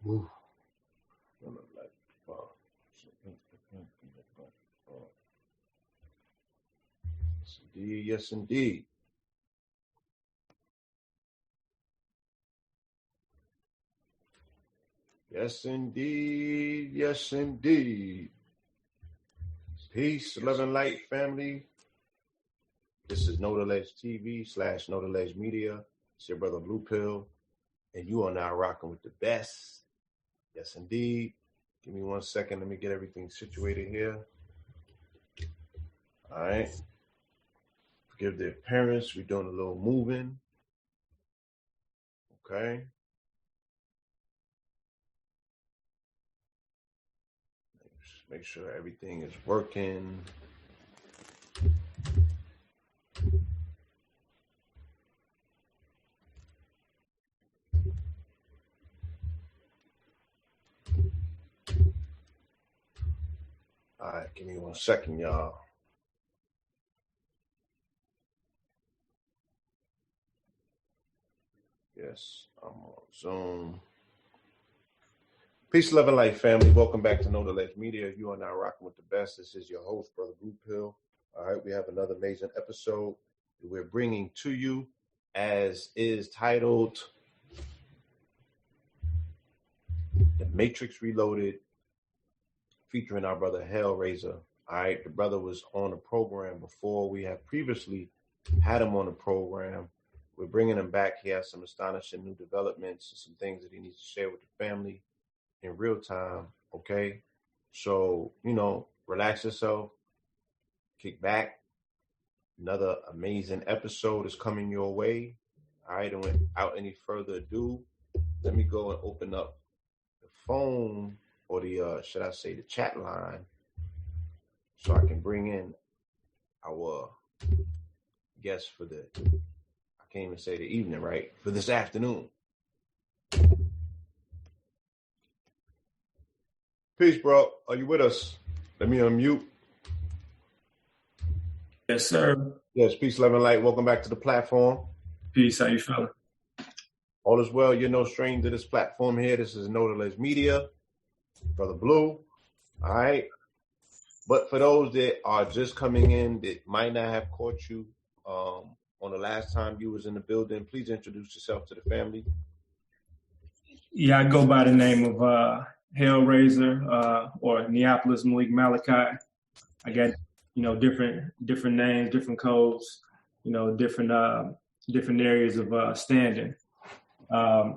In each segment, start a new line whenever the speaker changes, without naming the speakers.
Ooh. Yes, indeed. Yes, indeed. Yes, indeed. Yes, indeed. Peace, love, and light, family. This is No Delays TV / No Delays Media. It's your brother Blue Pill, and you are now rocking with the best. Yes, indeed. Give me 1 second. Let me get everything situated here. All right. Forgive the appearance. We're doing a little moving. Okay. Make sure everything is working. All right, give me 1 second, y'all. Yes, I'm on Zoom. Peace, love, and light, family. Welcome back to No Delays Media. You are now rocking with the best. This is your host, Brother Blue Pill. All right, we have another amazing episode that we're bringing to you, as is titled The Matrix Reloaded, featuring our brother Hailrazor. All right, the brother was on the program before. We have previously had him on the program. We're bringing him back. He has some astonishing new developments and some things that he needs to share with the family in real time. Okay, so relax yourself, kick back. Another amazing episode is coming your way. All right, and without any further ado, let me go and open up the phone, or the should I say the chat line, so I can bring in our guest for the, I can't even say the evening, right? For this afternoon. Peace, bro. Are you with us? Let me unmute.
Yes, sir.
Yes, peace, love, and light. Welcome back to the platform.
Peace. How you feeling?
All is well. You're no stranger to this platform here. This is No Delays Media. Brother Blue. All right. But for those that are just coming in that might not have caught you on the last time you was in the building, please introduce yourself to the family.
Yeah, I go by the name of Hailrazor or Neapolis Malik Malachi. I got different names, different codes, different areas of standing. I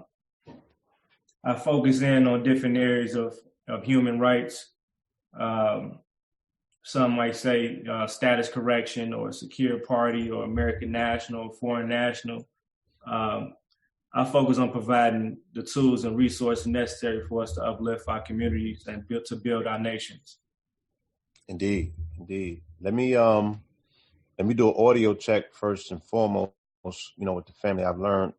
focus in on different areas of human rights. Some might say status correction or secure party or American national, foreign national. I focus on providing the tools and resources necessary for us to uplift our communities and build our nations.
Indeed, indeed. Let me do an audio check first and foremost. With the family, I've learned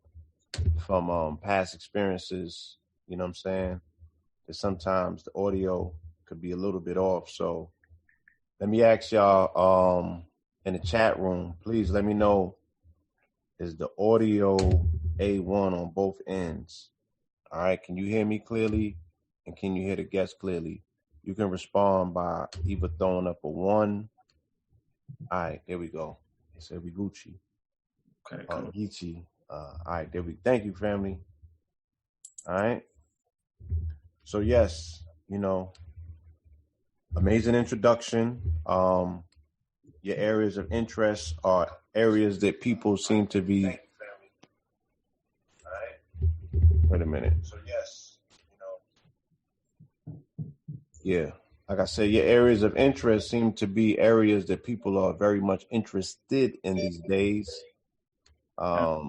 from past experiences. You know what I'm saying? That sometimes the audio could be a little bit off. So let me ask y'all in the chat room, please let me know, is the audio A1 on both ends? All right, can you hear me clearly? And can you hear the guest clearly? You can respond by either throwing up a 1. All right, there we go. It said we Gucci.
Okay, cool.
Gucci. All right, there we. Thank you, family. All right. So yes, amazing introduction. Your areas of interest are areas that people seem to be. Wait a minute. So yes, yeah. Like I said, your areas of interest seem to be areas that people are very much interested in these days. A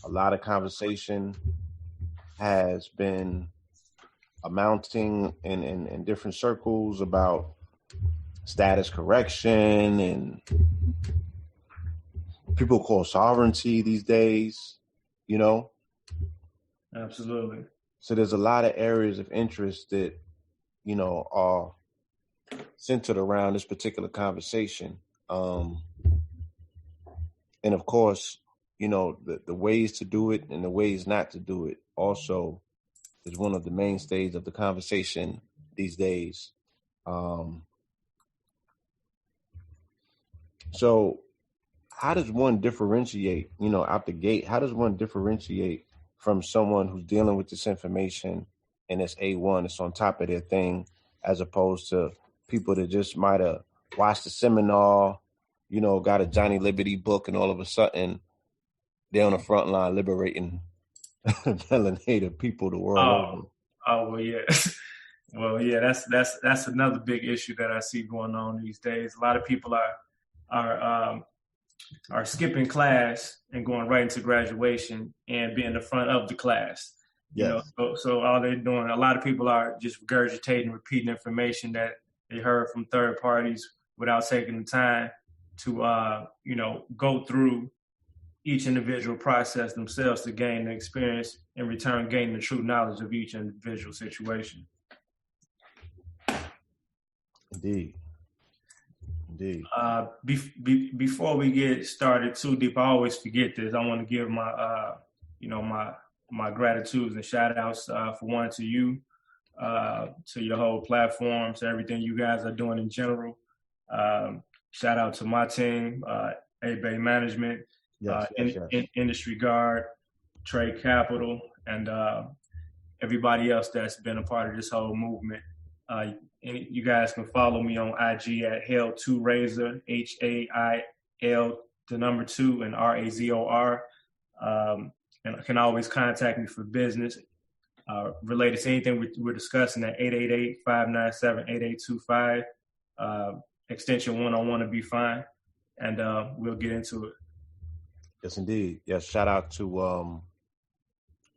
lot of conversation has been amounting in different circles about status correction, and people call sovereignty these days,
Absolutely.
So there's a lot of areas of interest that, are centered around this particular conversation. And of course, the ways to do it and the ways not to do it also is one of the mainstays of the conversation these days. So how does one differentiate, out the gate, how does one differentiate from someone who's dealing with this information and it's A1, it's on top of their thing, as opposed to people that just might have watched the seminar, got a Johnny Liberty book, and all of a sudden they're on the front line liberating melanated people the world over.
Oh, well, yeah. Well, yeah, that's another big issue that I see going on these days. A lot of people are skipping class and going right into graduation and being the front of the class.
Yes.
So all they're doing, a lot of people are just regurgitating, repeating information that they heard from third parties without taking the time to, go through each individual process themselves to gain the experience, in return gain the true knowledge of each individual situation.
Indeed.
Before we get started too deep, I always forget this. I want to give my, my gratitudes and shout outs for one to you, to your whole platform, to everything you guys are doing in general. Shout out to my team, A-Bay Management,
yes.
Industry Guard, Trade Capital, and everybody else that's been a part of this whole movement. And you guys can follow me on IG at Hailrazor, HAIL, the number 2, and RAZOR. And can always contact me for business related to anything we're discussing at 888-597-8825. Extension 101 to be fine. And we'll get into it.
Yes, indeed. Yes, shout out to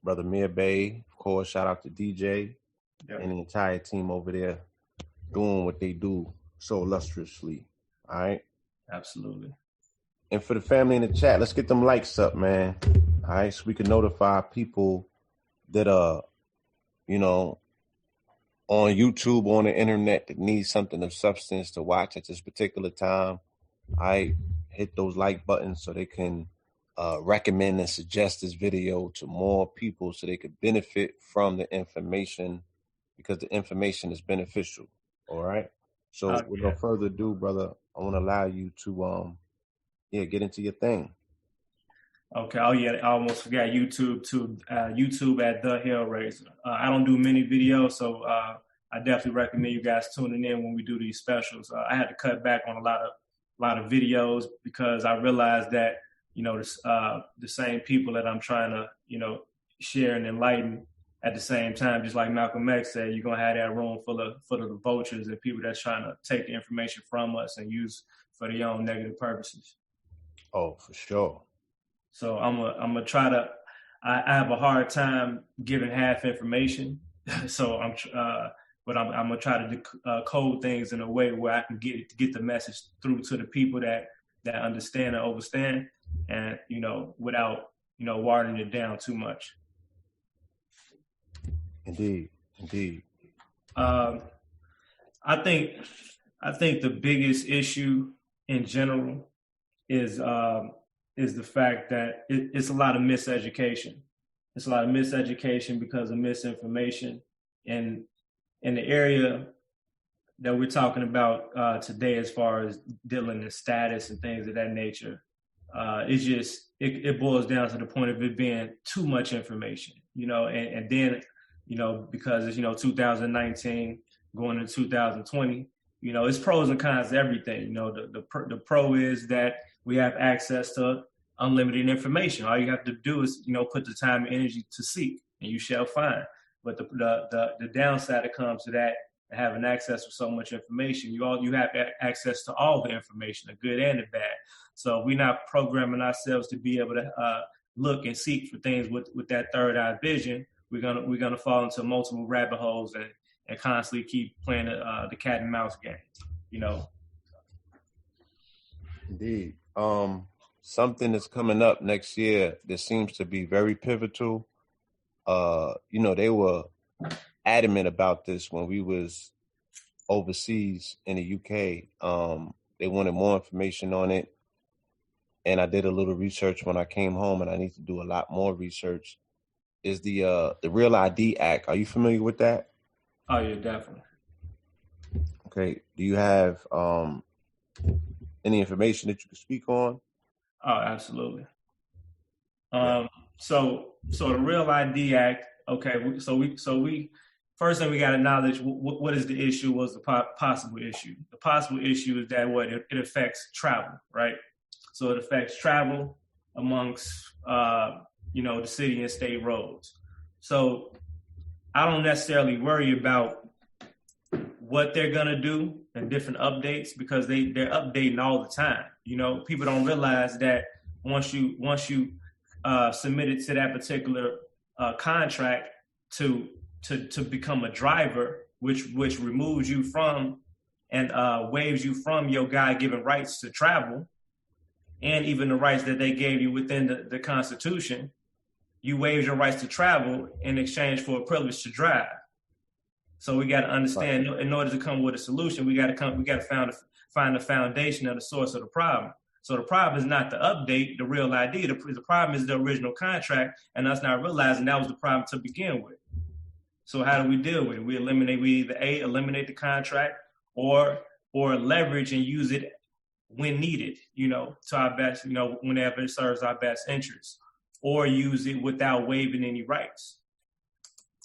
Brother Mir Bay. Of course, shout out to DJ. Yep. And the entire team over there doing what they do so illustriously. All right?
Absolutely.
And for the family in the chat, let's get them likes up, man. All right? So we can notify people that are, on YouTube or on the internet that need something of substance to watch at this particular time. I hit those like buttons so they can recommend and suggest this video to more people so they could benefit from the information, because the information is beneficial. All right. So with no further ado, brother, I want to allow you to get into your thing.
Okay. Oh yeah, I almost forgot YouTube too. YouTube at the Hailrazor. I don't do many videos, so I definitely recommend you guys tuning in when we do these specials. I had to cut back on a lot of videos because I realized that the same people that I'm trying to share and enlighten at the same time, just like Malcolm X said, you're gonna have that room full of the vultures and people that's trying to take the information from us and use for their own negative purposes.
Oh, for sure.
So I'm gonna try to. I have a hard time giving half information, so I'm gonna try to code things in a way where I can get the message through to the people that understand and overstand, and without watering it down too much.
Indeed.
I think the biggest issue in general is the fact that it's a lot of miseducation. It's a lot of miseducation because of misinformation. And in the area that we're talking about today, as far as dealing in status and things of that nature, it boils down to the point of it being too much information, and then, because it's, 2019 going into 2020, it's pros and cons to everything. The pro is that we have access to unlimited information. All you have to do is, put the time and energy to seek, and you shall find. But the downside that comes to that, having access to so much information, you have access to all the information, the good and the bad. So we're not programming ourselves to be able to look and seek for things with that third eye vision. We're gonna fall into multiple rabbit holes and constantly keep playing the cat and mouse game.
Indeed. Something that's coming up next year that seems to be very pivotal. They were adamant about this when we was overseas in the UK. They wanted more information on it. and I did a little research when I came home, and I need to do a lot more research, is the Real ID Act. Are you familiar with that?
Oh yeah, definitely.
Okay. Do you have any information that you can speak on?
Oh, absolutely. So the Real ID Act. Okay, so we first thing we got to acknowledge what is the issue. Was the possible issue? The possible issue is that it affects travel, right? So it affects travel amongst the city and state roads. So I don't necessarily worry about what they're gonna do and different updates because they're updating all the time. People don't realize that once you submit it to that particular contract to become a driver, which removes you from and waives you from your God-given rights to travel, and even the rights that they gave you within the Constitution, you waive your rights to travel in exchange for a privilege to drive. So we got to understand, in order to come with a solution, we got to find the foundation of the source of the problem. So the problem is not the update, the Real ID. The problem is the original contract, and us not realizing that was the problem to begin with. So how do we deal with it? We either eliminate the contract or leverage and use it when needed, to our best, whenever it serves our best interests, or use it without waiving any rights.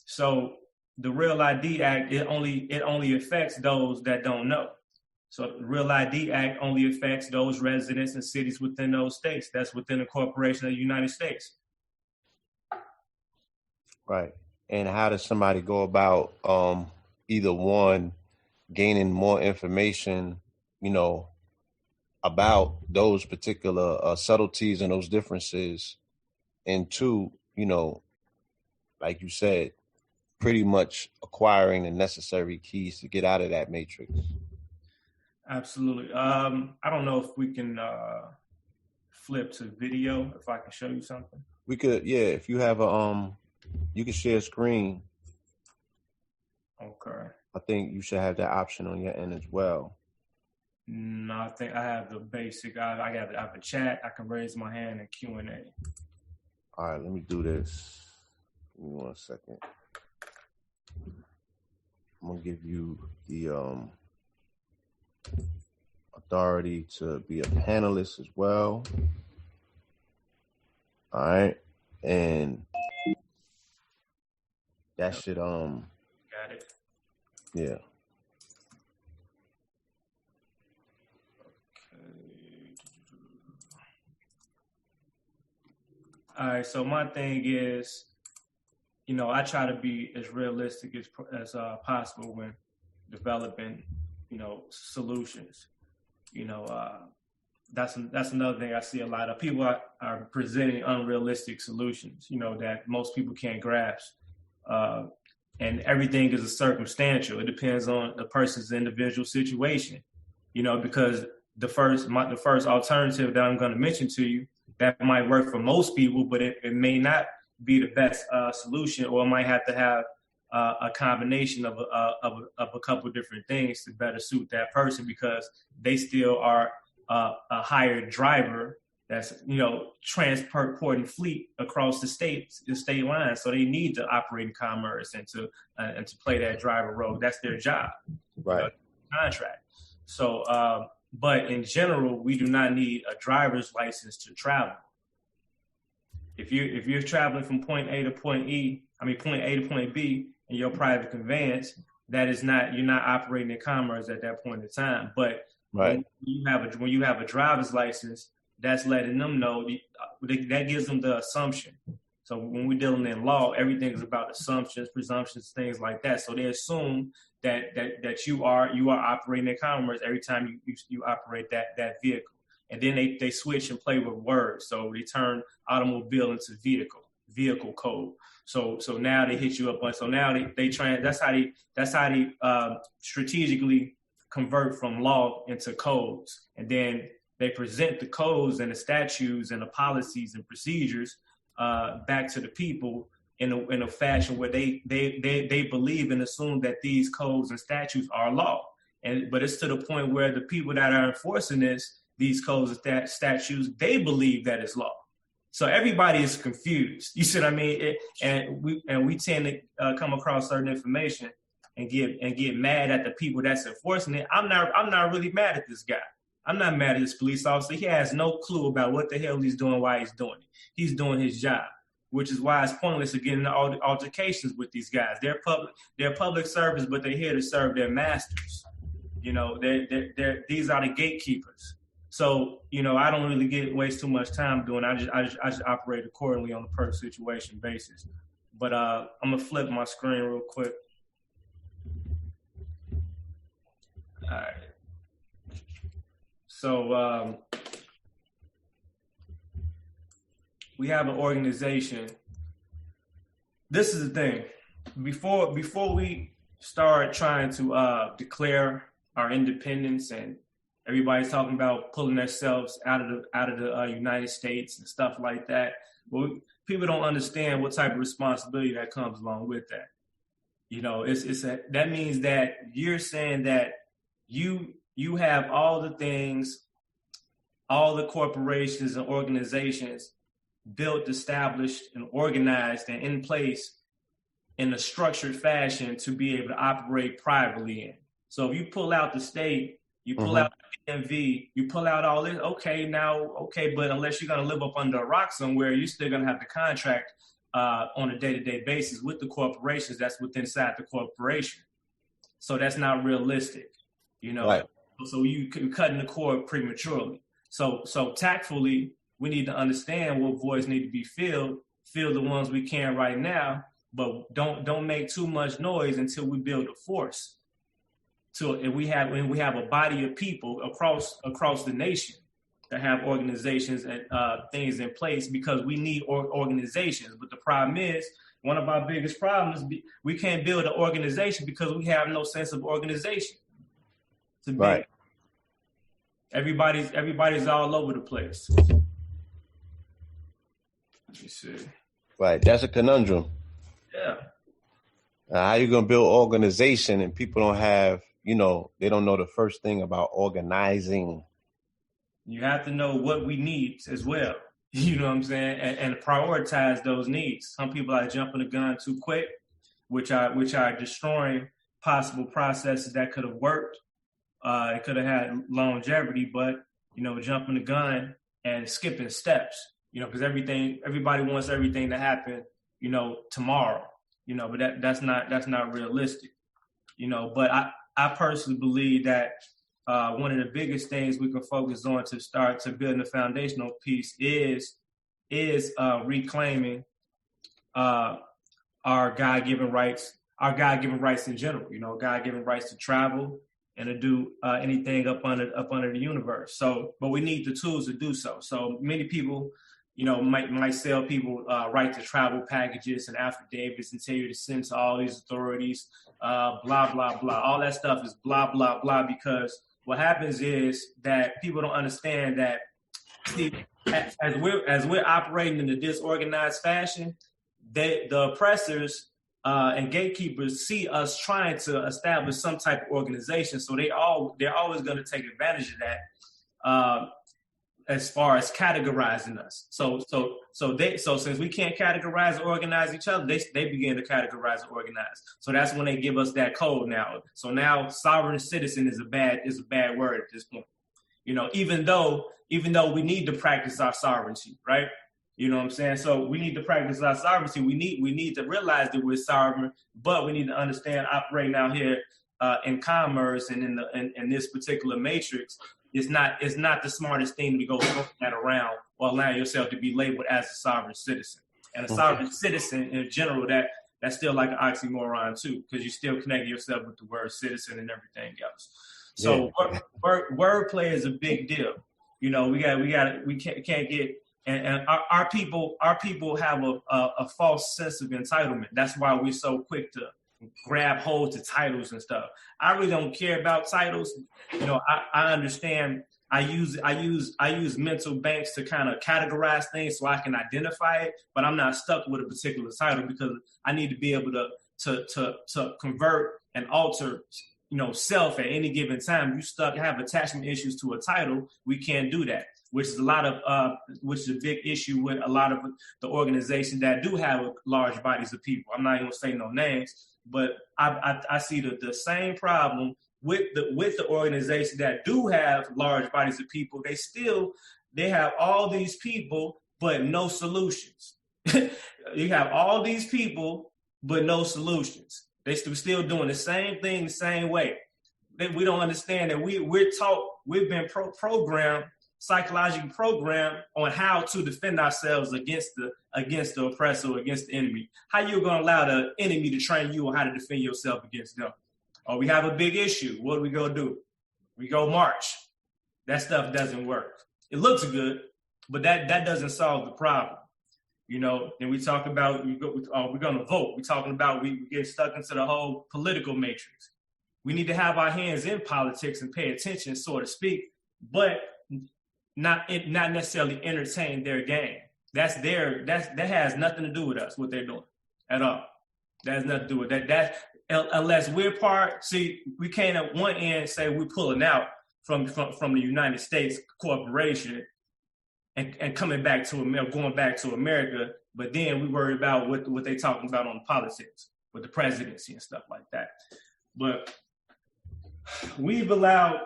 So the Real ID Act, it only affects those that don't know. So the Real ID Act only affects those residents and cities within those states. That's within the corporation of the United States.
Right. And how does somebody go about either one, gaining more information, about those particular subtleties and those differences, and two, like you said, pretty much acquiring the necessary keys to get out of that matrix?
Absolutely. I don't know if we can flip to video, if I can show you something.
We could, yeah, if you have you can share screen.
Okay.
I think you should have that option on your end as well.
No, I think I have the basic. I have a chat. I can raise my hand and Q&A.
All right, let me do this. Give me 1 second. I'm gonna give you the authority to be a panelist as well. All right, and that should
Got it.
Yeah.
All right, so my thing is, I try to be as realistic as possible when developing, solutions. That's another thing I see a lot of people are presenting unrealistic solutions, that most people can't grasp. And everything is circumstantial. It depends on the person's individual situation, because the first alternative that I'm going to mention to you that might work for most people, but it may not be the best solution, or might have to have a combination of a couple of different things to better suit that person, because they still are a hired driver that's transporting fleet across the state lines. So they need to operate in commerce and to play that driver role. That's their job,
right?
Contract. So, but in general, we do not need a driver's license to travel. If you're traveling from point A to point A to point B in your private conveyance, you're not operating in commerce at that point in time. But
right.
when you have a driver's license, that's letting them know, that gives them the assumption. So when we're dealing in law, everything is about assumptions, presumptions, things like that. So they assume that you are operating in commerce every time you operate that vehicle. And then they switch and play with words. So they turn automobile into vehicle code. So now they hit you up on. So now they try. That's how they strategically convert from law into codes, and then they present the codes and the statutes and the policies and procedures back to the people in a fashion where they believe and assume that these codes and statutes are law. But it's to the point where the people that are enforcing this, these codes and statutes, they believe that it's law. So everybody is confused. You see what I mean? We tend to come across certain information and get mad at the people that's enforcing it. I'm not really mad at this guy. I'm not mad at this police officer. He has no clue about what the hell he's doing, why he's doing it. He's doing his job, which is why it's pointless to get into altercations with these guys. They're public servants, but they're here to serve their masters. You know, these are the gatekeepers. So, you know, I don't really waste too much time doing it. I just operate accordingly on a per situation basis. But I'm gonna flip my screen real quick. All right. So we have an organization. This is the thing. Before we start trying to declare our independence, and everybody's talking about pulling themselves out of the United States and stuff like that. Well, people don't understand what type of responsibility that comes along with that. You know, that means that you're saying that you have all the things, all the corporations and organizations built, established, and organized and in place in a structured fashion to be able to operate privately in. So if you pull out the state, you pull out the DMV, you pull out all this, okay, but unless you're going to live up under a rock somewhere, you're still going to have to contract on a day-to-day basis with the corporations that's within inside the corporation. So that's not realistic, you know. Right. So you can cut in the cord prematurely. So tactfully, we need to understand what voids need to be filled, fill the ones we can right now, but don't make too much noise until we build a force. And we have a body of people across the nation that have organizations and things in place, because we need organizations. But the problem is, one of our biggest problems, we can't build an organization because we have no sense of organization. Right. Everybody's all over the place. Let me see.
Right, that's a conundrum.
Yeah.
How you gonna build organization and people don't have, you know, they don't know the first thing about organizing.
You have to know what we need as well. You know what I'm saying? And prioritize those needs. Some people are jumping the gun too quick, which are destroying possible processes that could have worked. It could have had longevity, but, you know, jumping the gun and skipping steps, you know, because everybody wants everything to happen, you know, tomorrow, you know, but that's not realistic, you know. But I personally believe that one of the biggest things we can focus on to start to build the foundational piece is reclaiming our God-given rights in general, you know, God-given rights to travel and to do anything up under the universe. So, but we need the tools to do so. So many people, you know, might sell people right to travel packages and affidavits and tell you to send to all these authorities, blah, blah, blah. All that stuff is blah, blah, blah, because what happens is that people don't understand that, see, as we're operating in a disorganized fashion, the oppressors and gatekeepers see us trying to establish some type of organization, so they're always going to take advantage of that as far as categorizing us. So since we can't categorize or organize each other, they begin to categorize and organize. So that's when they give us that code now. So now sovereign citizen is a bad word at this point. You know, even though we need to practice our sovereignty, right? You know what I'm saying? So we need to practice our sovereignty. We need to realize that we're sovereign, but we need to understand operating out here in commerce and in this particular matrix is not the smartest thing to go that around or allow yourself to be labeled as a sovereign citizen. And a sovereign citizen in general, that's still like an oxymoron too, because you still connect yourself with the word citizen and everything else. So wordplay is a big deal. You know, we can't get. And our people have a false sense of entitlement. That's why we're so quick to grab hold to titles and stuff. I really don't care about titles. You know, I understand. I use mental banks to kind of categorize things so I can identify it, but I'm not stuck with a particular title because I need to be able to convert and alter self at any given time. You have attachment issues to a title. We can't do that, which is a big issue with a lot of the organizations that do have large bodies of people. I'm not even gonna say no names, but I see the same problem with the organizations that do have large bodies of people. They have all these people, but no solutions. You have all these people, but no solutions. They're still doing the same thing the same way. We don't understand that we're taught, we've been programmed, psychologically programmed on how to defend ourselves against the oppressor, against the enemy. How you going to allow the enemy to train you on how to defend yourself against them? Or we have a big issue. What do we go do? We go march. That stuff doesn't work. It looks good, but that doesn't solve the problem. Then we talk about we're going to vote. We're talking about we get stuck into the whole political matrix. We need to have our hands in politics and pay attention, so to speak, but not necessarily entertain their game. That has nothing to do with us, what they're doing at all. That has nothing to do with that. Unless we're we can't at one end say we're pulling out from the United States corporation and coming back to America, going back to America, but then we worry about what they talking about on politics with the presidency and stuff like that. But we've allowed,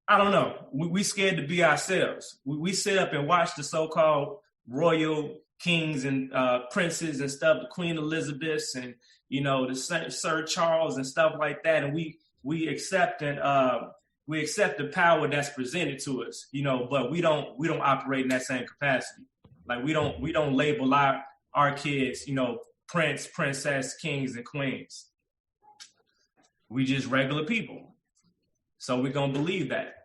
I don't know, we scared to be ourselves. We sit up and watch the so-called royal kings and princes and stuff, the Queen Elizabeth and the Sir Charles and stuff like that, and we accept the power that's presented to us, but we don't operate in that same capacity. Like we don't label our kids, prince, princess, kings, and queens. We just regular people. So we're gonna believe that.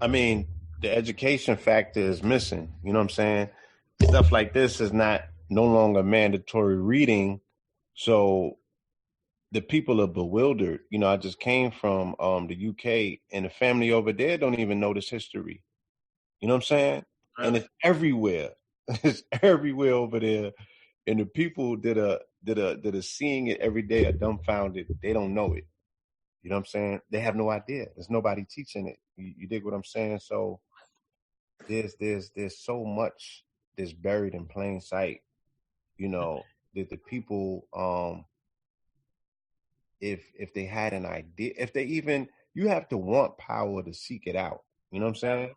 I mean, the education factor is missing. You know what I'm saying? Stuff like this is no longer mandatory reading. So the people are bewildered. I just came from the UK, and the family over there don't even know this history. You know what I'm saying? Right. And it's everywhere. It's everywhere over there. And the people that are seeing it every day are dumbfounded. They don't know it. You know what I'm saying? They have no idea. There's nobody teaching it. You dig what I'm saying? So there's so much that's buried in plain sight. That the people if they had an idea, you have to want power to seek it out. You know what I'm saying?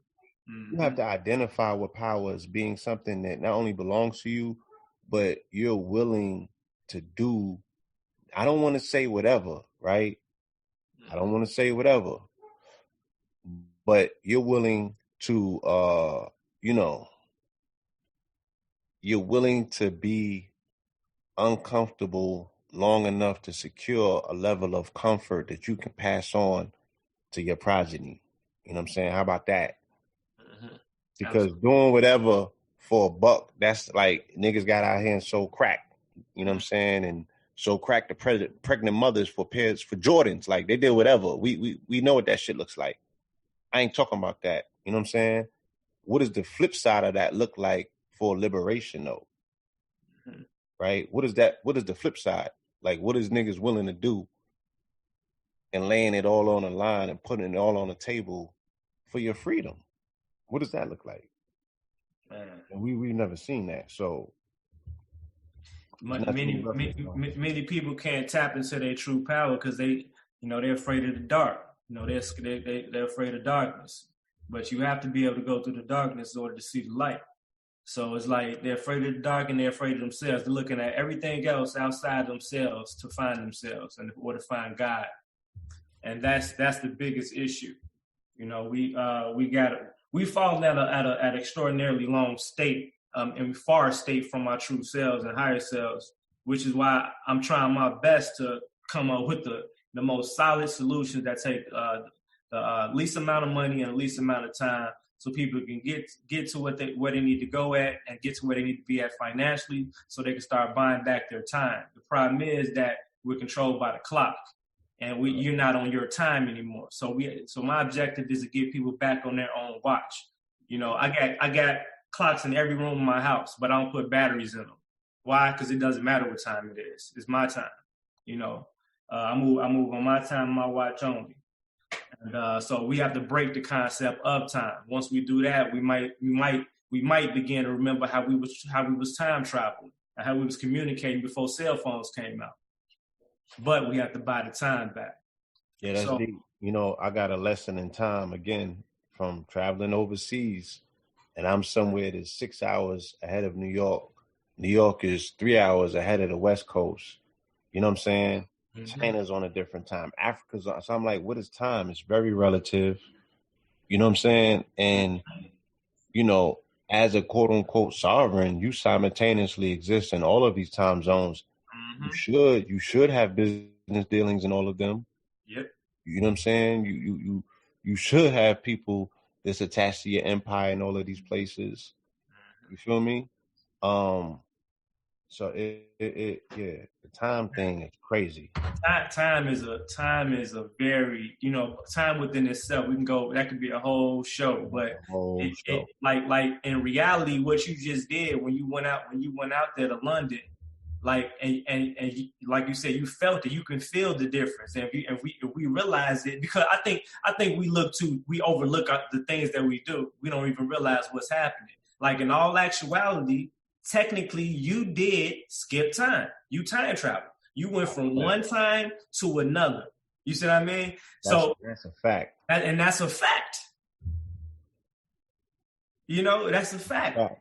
Mm-hmm. You have to identify what power as being something that not only belongs to you, but you're willing to do. I don't want to say whatever, right? I don't want to say whatever, but you're willing to, you're willing to be uncomfortable long enough to secure a level of comfort that you can pass on to your progeny. You know what I'm saying? How about that? Mm-hmm. Because Absolutely. Doing whatever for $1, that's like niggas got out here and sold crack. You know what I'm saying? And so crack the pregnant mothers for pairs for Jordans. Like they did whatever. We know what that shit looks like. I ain't talking about that. You know what I'm saying? What does the flip side of that look like for liberation though? Mm-hmm. Right? What is the flip side? Like, what is niggas willing to do and laying it all on the line and putting it all on the table for your freedom? What does that look like? Man. And we've never seen that. So
many people can't tap into their true power because they're afraid of the dark. They're afraid of darkness. But you have to be able to go through the darkness in order to see the light. So it's like they're afraid of the dark and they're afraid of themselves. They're looking at everything else outside themselves to find themselves or to find God. And that's the biggest issue. We fall at an extraordinarily long state, and we far state from our true selves and higher selves, which is why I'm trying my best to come up with the most solid solutions that take the least amount of money and the least amount of time, so people can get to where they need to go at and get to where they need to be at financially, so they can start buying back their time. The problem is that we're controlled by the clock, and you're not on your time anymore. So my objective is to get people back on their own watch. I got clocks in every room in my house, but I don't put batteries in them. Why? Because it doesn't matter what time it is. It's my time. I move on my time, my watch only. And so we have to break the concept of time. Once we do that, we might begin to remember how we was time traveling and how we was communicating before cell phones came out. But we have to buy the time back.
Yeah, that's deep. You know, I got a lesson in time again from traveling overseas, and I'm somewhere that's 6 hours ahead of New York. New York is 3 hours ahead of the West Coast. You know what I'm saying? Mm-hmm. China's on a different time. Africa's on. So I'm like, what is time? It's very relative. You know what I'm saying? And, you know, as a quote unquote sovereign, you simultaneously exist in all of these time zones. Mm-hmm. You should have business dealings in all of them.
Yep.
You know what I'm saying? You should have people that's attached to your empire in all of these places. You feel me? So the time thing is crazy.
Time is a very, you know, time within itself. We can go, that could be a whole show, but like in reality, what you just did when you went out there to London, like and like you said, you felt it. You can feel the difference, and if we realize it, because I think we overlook the things that we do. We don't even realize what's happening. Like in all actuality, technically, you did skip time. You time traveled. You went from one time to another. You see what I mean?
That's a fact.
And that's a fact. You know, that's a fact. Right.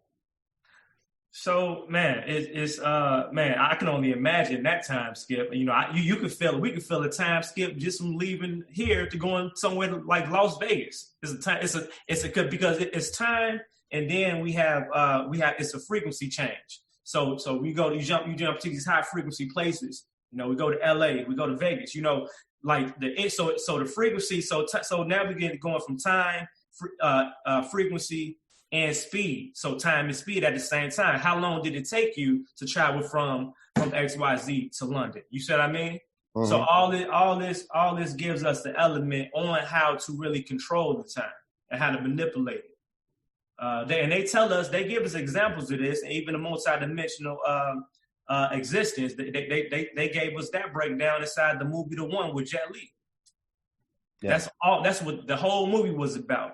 So, man, I can only imagine that time skip. You know, you could feel it. We could feel a time skip just from leaving here to going somewhere like Las Vegas. It's time, and then we have it's a frequency change. So you jump to these high frequency places. You know, we go to LA, we go to Vegas. You know, like so the frequency. So now we get going from time, frequency, and speed. So time and speed at the same time. How long did it take you to travel from XYZ to London? You see what I mean? Mm-hmm. So all this gives us the element on how to really control the time and how to manipulate it. They tell us, they give us examples of this, and even a multidimensional existence. They gave us that breakdown inside the movie The One with Jet Li. Yeah. That's what the whole movie was about.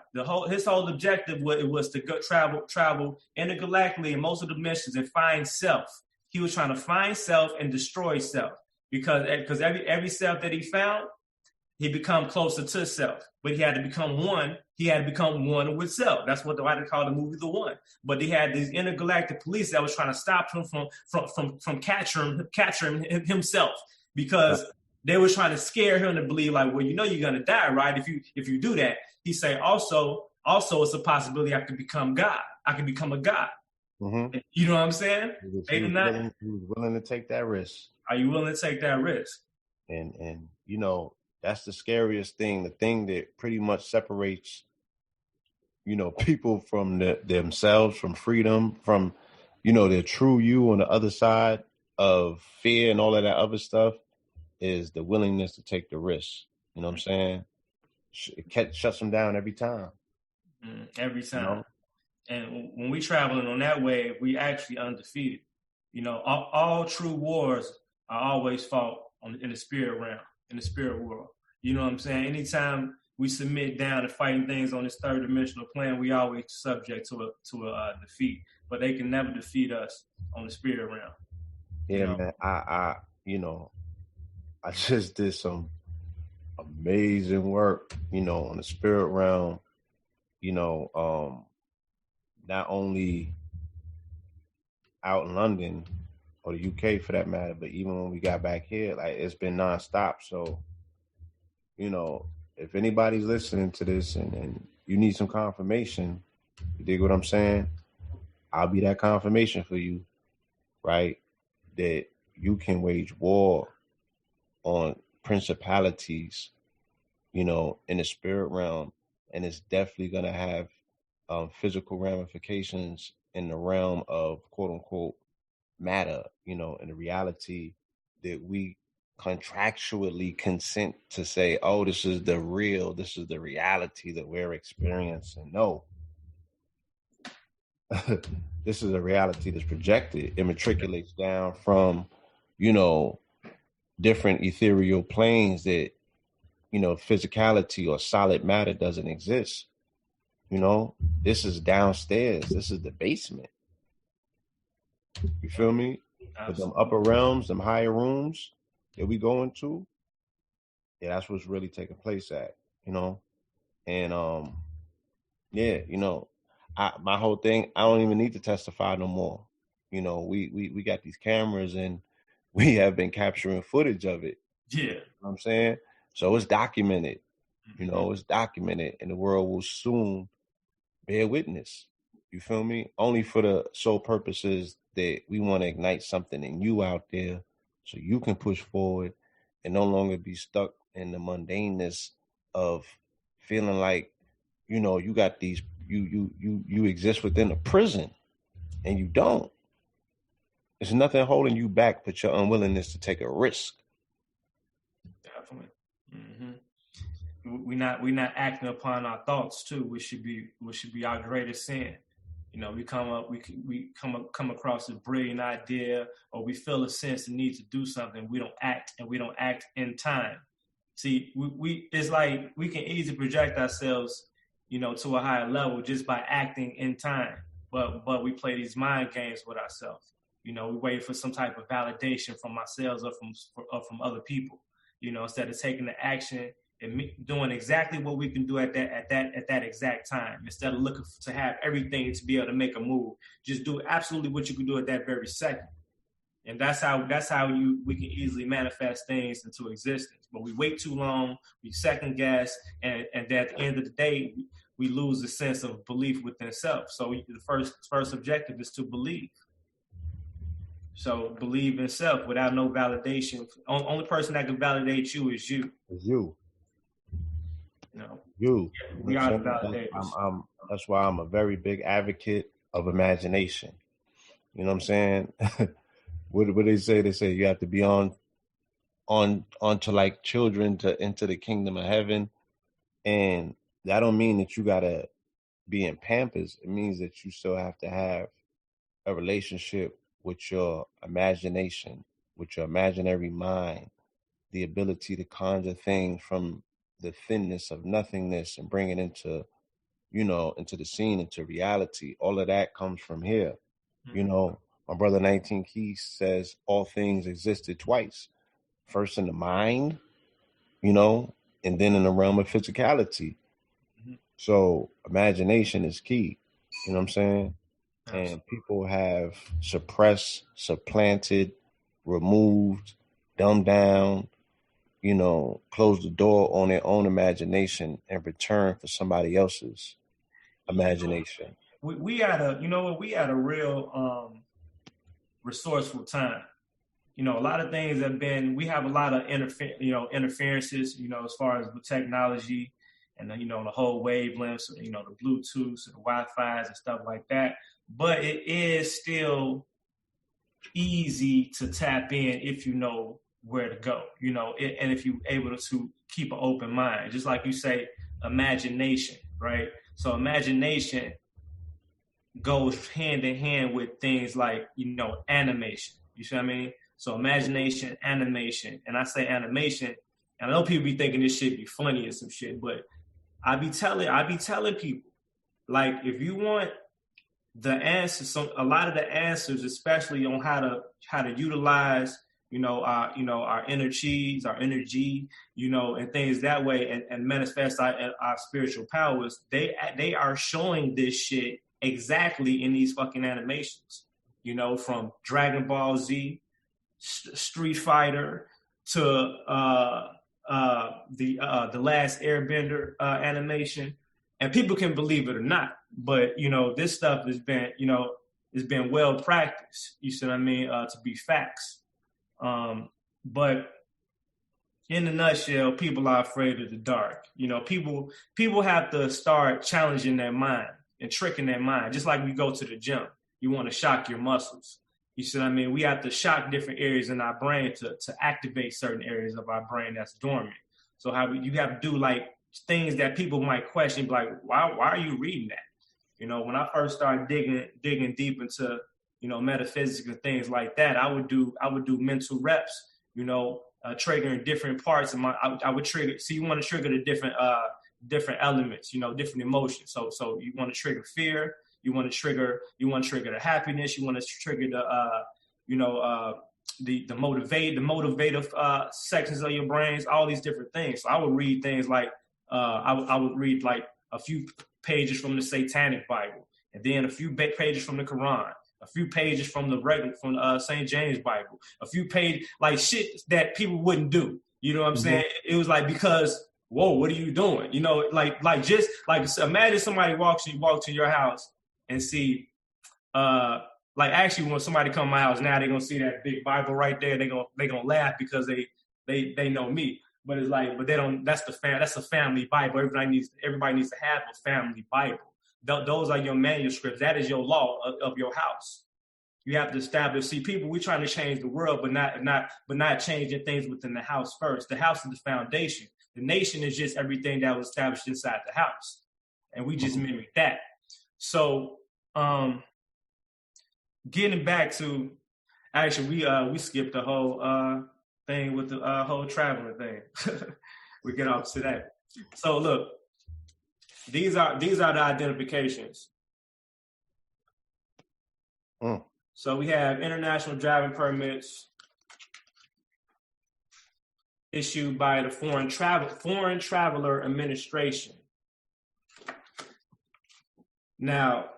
His whole objective was to go travel intergalactically in most of the missions and find self. He was trying to find self and destroy self because every self that he found, he become closer to self. But he had to become one. He had to become one with self. That's what they call the movie The One. But he had these intergalactic police that was trying to stop him from capturing himself because they were trying to scare him to believe like, well, you know, you're gonna die, right? If you do that, he say also it's a possibility I could become God. I could become a God. Mm-hmm. You know what I'm saying?
He was willing to take that risk.
Are you willing to take that risk?
And you know, that's the scariest thing. The thing that pretty much separates, you know, people from themselves, from freedom, from, you know, their true you on the other side of fear and all of that other stuff, is the willingness to take the risk. You know what I'm saying? It shuts them down every time.
Every time. You know? And when we traveling on that wave, we actually undefeated. You know, all true wars are always fought in the spirit realm, in the spirit world. You know what I'm saying? Anytime we submit down to fighting things on this third dimensional plane, we always subject to a defeat. But they can never defeat us on the spirit realm.
Yeah, you know? Man. You know, I just did some amazing work, you know, on the spirit realm, you know, not only out in London or the UK for that matter, but even when we got back here, like it's been nonstop. So, you know, if anybody's listening to this and you need some confirmation, you dig what I'm saying? I'll be that confirmation for you, right? That you can wage war on principalities, you know, in the spirit realm, and it's definitely going to have physical ramifications in the realm of quote unquote matter, you know, in the reality that we contractually consent to say, oh, this is the reality that we're experiencing. No, this is a reality that's projected. It matriculates down from, you know, different ethereal planes that, physicality or solid matter doesn't exist. This is downstairs. This is the basement. You feel me? But them upper realms, them higher rooms that we go into, yeah, that's what's really taking place at, And my whole thing, I don't even need to testify no more. We got these cameras and we have been capturing footage of it.
Yeah.
You know what I'm saying? So it's documented. It's documented, and the world will soon bear witness. You feel me? Only for the sole purposes that we want to ignite something in you out there so you can push forward and no longer be stuck in the mundaneness of feeling like, you got these, you exist within a prison and you don't. There's nothing holding you back but your unwillingness to take a risk.
Definitely. We're not acting upon our thoughts too, which should be our greatest sin. We come across a brilliant idea, or we feel a sense of need to do something. We don't act, and we don't act in time. See, we it's like we can easily project ourselves, to a higher level just by acting in time. But we play these mind games with ourselves. We wait for some type of validation from ourselves or from other people. Instead of taking the action and doing exactly what we can do at that exact time. Instead of looking to have everything to be able to make a move, just do absolutely what you can do at that very second. And that's how we can easily manifest things into existence. But we wait too long, we second guess, and at the end of the day, we lose the sense of belief within self. So the first objective is to believe. So believe in self without no validation. Only person that can validate you is you.
It's you.
You. We are the validators.
That's why I'm a very big advocate of imagination. You know what I'm saying? What they say? They say you have to be on to like children to enter the kingdom of heaven. And that don't mean that you gotta be in Pampers. It means that you still have to have a relationship with your imagination, with your imaginary mind, the ability to conjure things from the thinness of nothingness and bring it into the scene, into reality. All of that comes from here. Mm-hmm. My brother 19 Keys says all things existed twice. First in the mind, and then in the realm of physicality. Mm-hmm. So imagination is key. You know what I'm saying? Absolutely. And people have suppressed, supplanted, removed, dumbed down, closed the door on their own imagination in return for somebody else's imagination.
We had a real resourceful time. A lot of things we have a lot of interferences, as far as with technology and the whole wavelengths, the Bluetooths and the Wi-Fi's and stuff like that. But it is still easy to tap in if you know where to go, and if you're able to keep an open mind, just like you say, imagination, right? So imagination goes hand in hand with things like, animation. You see what I mean? So imagination, animation, and I say animation, and I know people be thinking this shit be funny or some shit, but I be telling people, like, if you want the answers, a lot of the answers, especially on how to utilize, our inner cheese, our energy, and things that way, and manifest our spiritual powers. They are showing this shit exactly in these fucking animations. From Dragon Ball Z, Street Fighter, to the Last Airbender animation. And people can believe it or not, but this stuff has been well practiced. You see what I mean? To be facts. But in a nutshell, people are afraid of the dark. People have to start challenging their mind and tricking their mind. Just like we go to the gym, you want to shock your muscles. You see what I mean? We have to shock different areas in our brain to activate certain areas of our brain that's dormant. So you have to do like things that people might question, like, why are you reading that? When I first started digging deep into, metaphysics and things like that, I would do mental reps, triggering different parts of my. I would trigger. So you want to trigger the different elements, different emotions. So you want to trigger fear. You want to trigger the happiness. You want to trigger the motivative sections of your brains. All these different things. So I would read things like I would read like a few pages from the Satanic Bible, and then a few pages from the Quran, a few pages from the St. James Bible, a few pages like shit that people wouldn't do. You know what I'm saying? It was like, because, whoa, what are you doing? Like just like imagine somebody walks in your house and see, like actually when somebody come to my house now, they're gonna see that big Bible right there. They gonna laugh because they know me. But it's like, but they don't. That's a family Bible. Everybody needs to have a family Bible. Those are your manuscripts. That is your law of your house. You have to establish. See, people, we're trying to change the world, but not changing things within the house first. The house is the foundation. The nation is just everything that was established inside the house, and we just mimic that. So, getting back to, actually, we skipped the whole thing with the whole traveling thing. We get off to that. So look, these are the identifications. So we have international driving permits issued by the Foreign Traveler Administration. Now,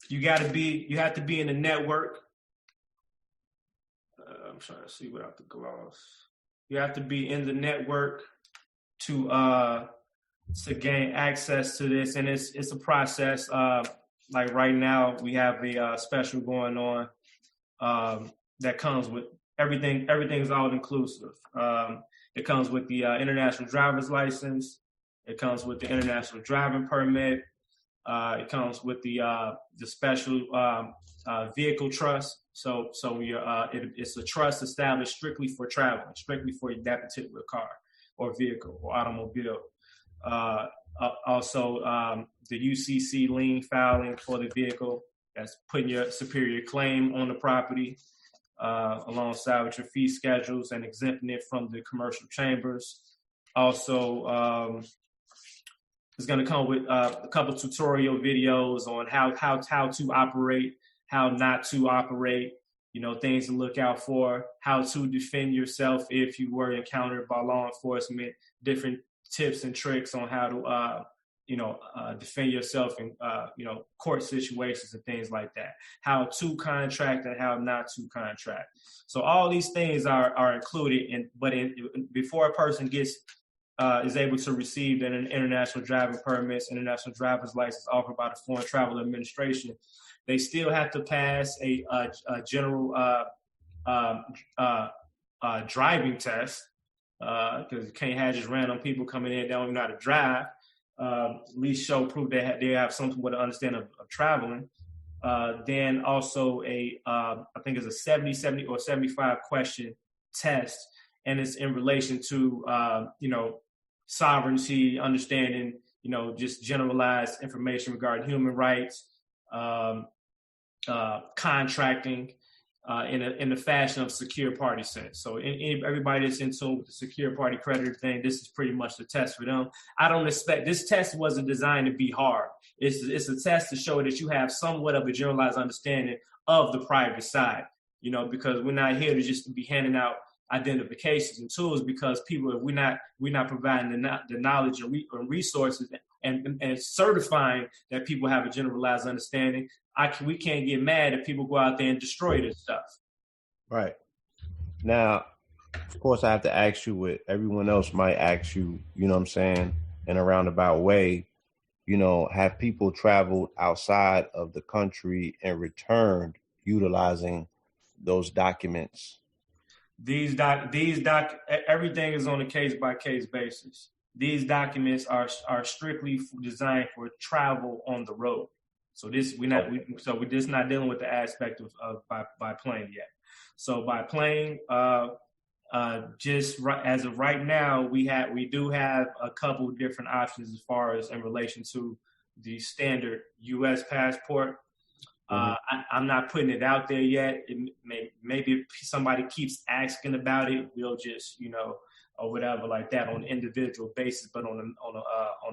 you have to be in a network. I'm trying to see without the gloss. You have to be in the network to gain access to this, and it's a process. Like right now, we have a special going on that comes with everything. Everything's all inclusive. It comes with the international driver's license. It comes with the international driving permit. It comes with the special vehicle trust. So it's a trust established strictly for traveling, strictly for that particular car or vehicle or automobile. Also, the UCC lien filing for the vehicle, that's putting your superior claim on the property alongside with your fee schedules and exempting it from the commercial chambers. Also, it's going to come with a couple tutorial videos on how to operate, how not to operate, things to look out for, how to defend yourself if you were encountered by law enforcement, different tips and tricks on how to, defend yourself in, court situations and things like that, how to contract and how not to contract. So all these things are included before a person is able to receive an international driving permits, international driver's license offered by the Foreign Travel Administration, they still have to pass a general driving test, because you can't have just random people coming in that don't even know how to drive. At least show proof they have something with an understanding of traveling. Then also I think it's a 70 or 75 question test, and it's in relation to sovereignty, understanding, just generalized information regarding human rights, contracting, in the fashion of secure party sense. So everybody that's in tune with the secure party creditor thing, this is pretty much the test for them. I don't expect, this test wasn't designed to be hard. It's a test to show that you have somewhat of a generalized understanding of the private side, because we're not here to just be handing out identifications and tools, because people, if we're not providing the knowledge and resources and certifying that people have a generalized understanding, we can't get mad if people go out there and destroy this stuff.
Right. Now, of course, I have to ask you what everyone else might ask you, you know what I'm saying, in a roundabout way, have people traveled outside of the country and returned utilizing those documents?
Everything is on a case-by-case basis. These documents are strictly designed for travel on the road. So we're just not dealing with the aspect of by plane yet. So by plane, as of right now, we do have a couple of different options as far as in relation to the standard U.S. passport. I'm not putting it out there yet. Maybe if somebody keeps asking about it, we'll just, or whatever like that on an individual basis. But on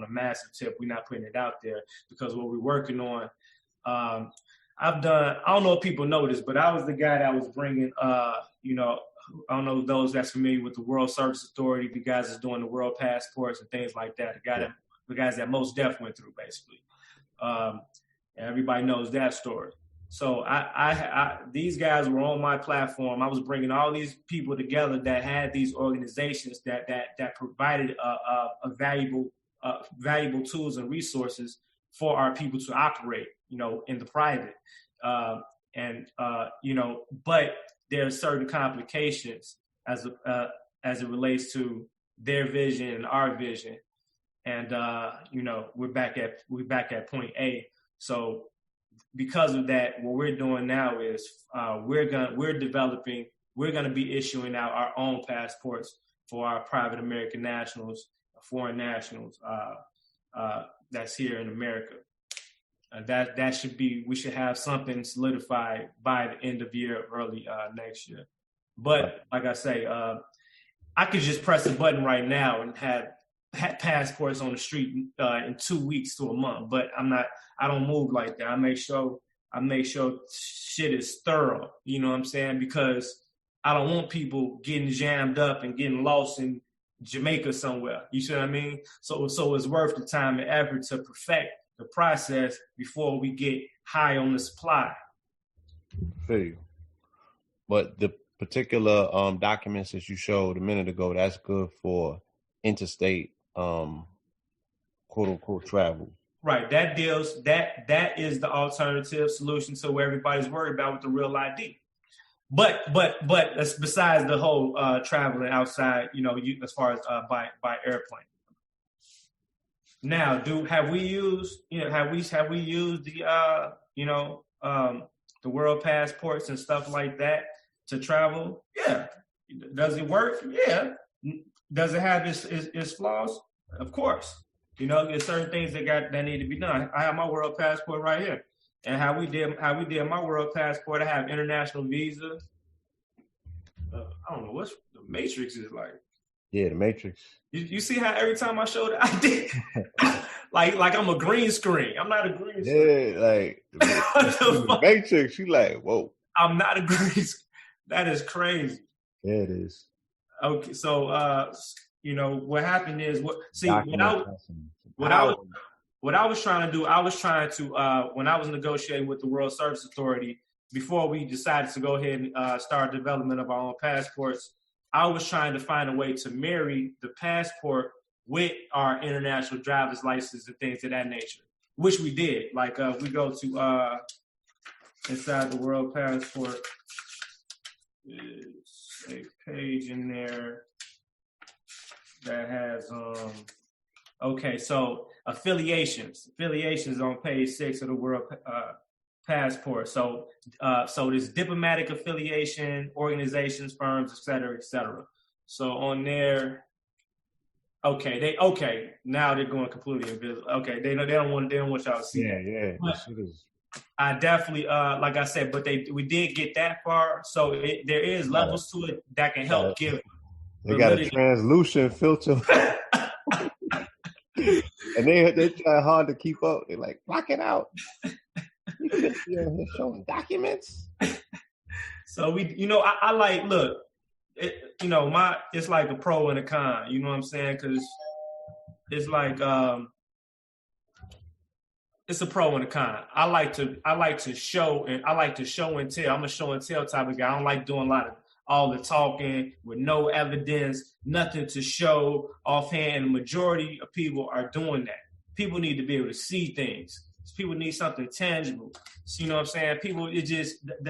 a massive tip, we're not putting it out there because what we're working on. I don't know if people know this, but I was the guy that was bringing, I don't know those that's familiar with the World Service Authority, the guys that's doing the world passports and things like that. The guys that Most Def went through, basically. Everybody knows that story. So these guys were on my platform. I was bringing all these people together that had these organizations that provided a valuable tools and resources for our people to operate, in the private. But there are certain complications as it relates to their vision and our vision. And, we're back at point A. So because of that, what we're doing now is we're going to be issuing out our own passports for our private American nationals, foreign nationals that's here in America. We should have something solidified by the end of year, early next year. But like I say, I could just press a button right now and have passports on the street in 2 weeks to a month. But I don't move like that. I make sure shit is thorough. You know what I'm saying? Because I don't want people getting jammed up and getting lost in Jamaica somewhere. You see what I mean? So it's worth the time and effort to perfect the process before we get high on the supply.
Feel you. But the particular documents that you showed a minute ago, that's good for interstate quote unquote travel.
Right. That is the alternative solution to what everybody's worried about with the real ID. But that's besides the whole traveling outside, as far as by airplane. Now, have we used the the world passports and stuff like that to travel? Yeah. Does it work? Yeah. Does it have its flaws? Of course. There's certain things that need to be done. I have my world passport right here. And how we did my world passport, I have international visa. I don't know what the Matrix is like.
Yeah, the Matrix.
You see how every time I show the ID, like I'm a green screen. I'm not a green screen.
Yeah, like the Matrix. You like, whoa.
I'm not a green screen. That is crazy.
Yeah, it is.
Okay, so what happened is what I was trying to do. I was trying to when I was negotiating with the World Service Authority before we decided to go ahead and start development of our own passports. I was trying to find a way to marry the passport with our international driver's license and things of that nature, which we did. Like we go to inside the world passport, there's a page in there that has so affiliations on page 6 of the world passport. So there's diplomatic affiliation, organizations, firms, et cetera. So on there, now they're going completely invisible. Okay, they don't want y'all to see.
Yeah.
I definitely, like I said, but we did get that far. So there is levels to it that can help give.
They got a translucent filter. And they try hard to keep up. They're like, block it out. You can't be on here showing documents.
So I like, look, it's like a pro and a con. You know what I'm saying? Because it's like it's a pro and a con. I like to show and tell. I'm a show and tell type of guy. I don't like doing a lot of all the talking with no evidence, nothing to show offhand. And the majority of people are doing that. People need to be able to see things. People need something tangible. So, you know what I'm saying? People,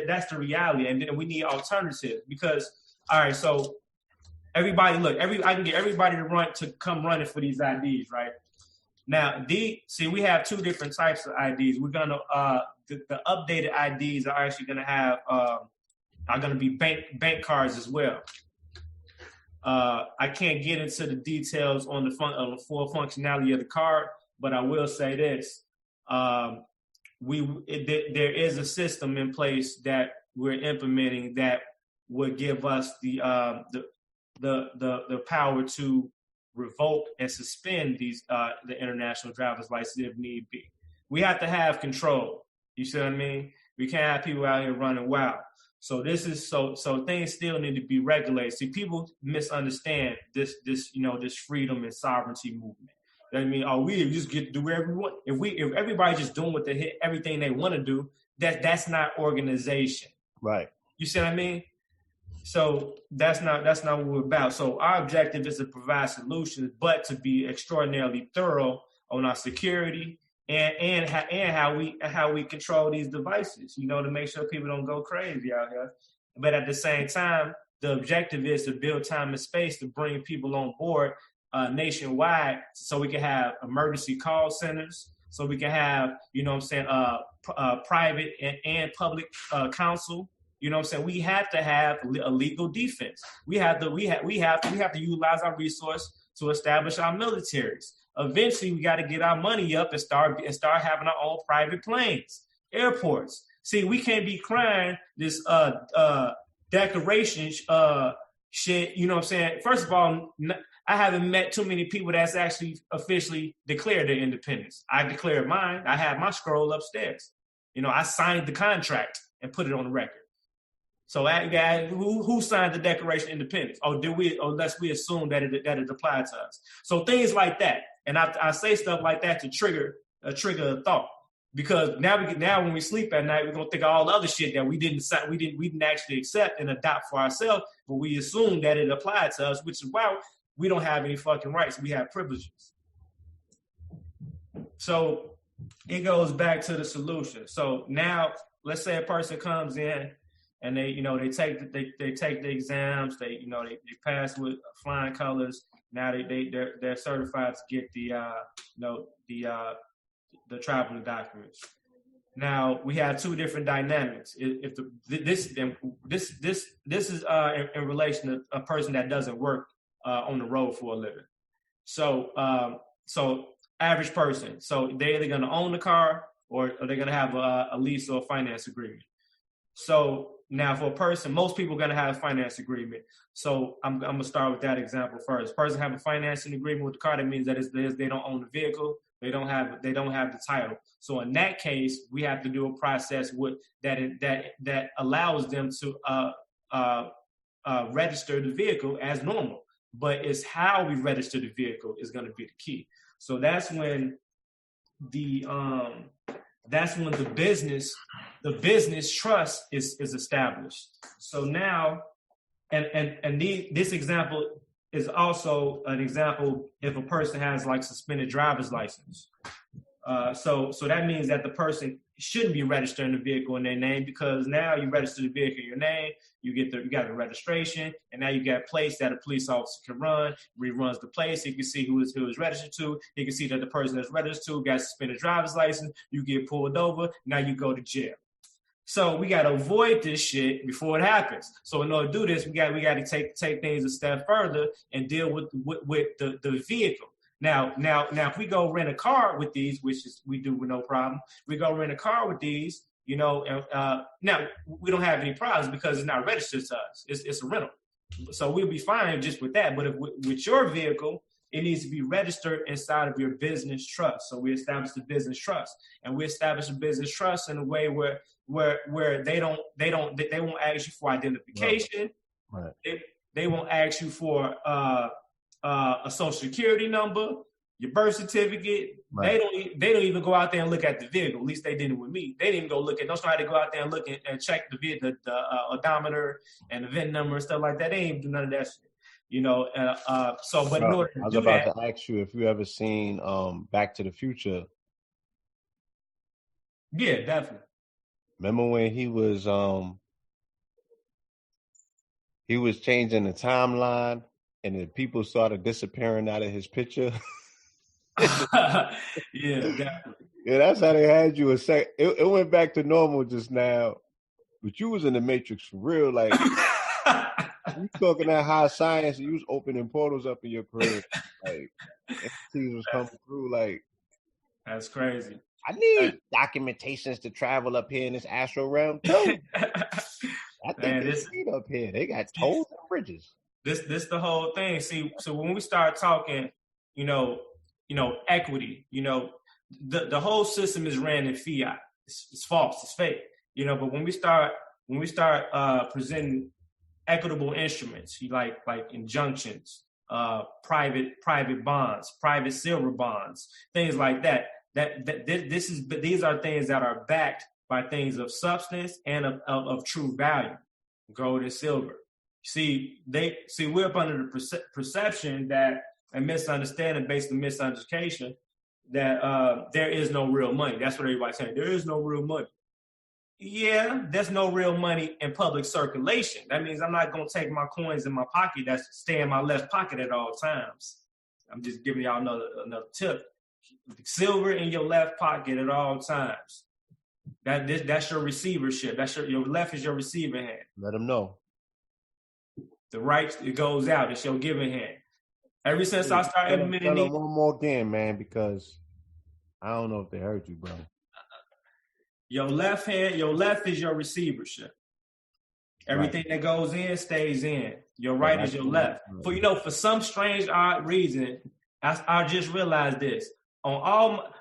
that's the reality. And then we need alternatives because, all right, so everybody, look, I can get everybody to come running for these IDs, right? Now, we have two different types of IDs. We're going to, the updated IDs are actually going to have, are going to be bank cards as well. I can't get into the details on the full functionality of the card, but I will say this. there is a system in place that we're implementing that would give us the power to revoke and suspend these the international driver's license if need be. We have to have control. You see what I mean? We can't have people out here running wild. So this is so things still need to be regulated. See, people misunderstand this freedom and sovereignty movement. I mean, we just get to do whatever we want. If everybody's just doing everything they want to do, that's not organization.
Right.
You see what I mean? So that's not what we're about. So our objective is to provide solutions, but to be extraordinarily thorough on our security and how we control these devices, to make sure people don't go crazy out here. But at the same time, the objective is to build time and space to bring people on board nationwide, so we can have emergency call centers, so we can have, private and public counsel. You know what I'm saying? We have to have a legal defense. We have to utilize our resource to establish our militaries. Eventually, we got to get our money up and start having our own private planes, airports. See, we can't be crying this declaration shit. You know what I'm saying? First of all, I haven't met too many people that's actually officially declared their independence. I declared mine. I have my scroll upstairs. I signed the contract and put it on the record. So, who signed the Declaration of Independence? Unless we assume that it applied to us. So things like that, and I say stuff like that to trigger a thought, because now when we sleep at night, we're gonna think of all the other shit that we didn't actually accept and adopt for ourselves, but we assume that it applied to us, which is why we don't have any fucking rights. We have privileges. So it goes back to the solution. So now, let's say a person comes in and they take the exams, they pass with flying colors. Now they're certified to get the traveling documents. Now we have two different dynamics. This is in relation to a person that doesn't work on the road for a living. So average person. So they're either going to own the car or they're going to have a lease or a finance agreement. So now for a person, most people are going to have a finance agreement. So I'm going to start with that example first. Person have a financing agreement with the car. That means that they don't own the vehicle. They don't have the title. So in that case, we have to do a process that allows them to register the vehicle as normal. But it's how we register the vehicle is going to be the key. So that's when the business trust is established. So now, this example is also an example if a person has like suspended driver's license. So that means that the person shouldn't be registering the vehicle in their name, because now you register the vehicle in your name, you got the registration, and now you got plates that a police officer can run. When he runs the place, he can see who is registered to. He can see that the person that's registered to got suspended driver's license. You get pulled over. Now you go to jail. So we got to avoid this shit before it happens. So in order to do this, we got to take things a step further and deal with the vehicle. Now, if we go rent a car with these, which is we do with no problem, we go rent a car with these, now we don't have any problems because it's not registered to us. It's a rental. So we'll be fine just with that. But if with your vehicle, it needs to be registered inside of your business trust. So we establish the business trust, and we establish a business trust in a way where they won't ask you for identification.
Right.
They won't ask you for a social security number, your birth certificate. Right. They don't even go out there and look at the vehicle. At least they didn't with me. They didn't even go look at. Don't try to go out there and look and check the vehicle, the odometer and the VIN number and stuff like that. They ain't do none of that shit. But in order to
I was
do
about
that,
to ask you if you ever seen Back to the Future.
Yeah, definitely.
Remember when he was changing the timeline and the people started disappearing out of his picture?
Yeah, definitely.
Yeah, that's how they had you a sec. It went back to normal just now, but you was in the Matrix for real. Like, you talking that high science, you was opening portals up in your career. Like, entities was coming through. Like,
that's crazy.
I need documentations to travel up here in this astral realm too. I think they need up here. They got tolls and bridges.
This the whole thing. See, so when we start talking, equity, the whole system is ran in fiat. It's false. It's fake. But when we start presenting equitable instruments, like injunctions, private bonds, private silver bonds, things like that. These are things that are backed by things of substance and of true value, gold and silver. We're up under the perception that a misunderstanding based on misunderstanding that there is no real money. That's what everybody's saying. There is no real money. Yeah, there's no real money in public circulation. That means I'm not going to take my coins in my pocket that stay in my left pocket at all times. I'm just giving y'all another tip. Silver in your left pocket at all times. That's your receivership. Your left is your receiving hand.
Let them know.
The right, it goes out. It's your giving hand. Ever since I started admitting
these. One more again, man, because I don't know if they heard you, bro.
Your left is your receivership. Everything that goes in stays in. Your right is your left. For some strange, odd reason, I just realized this.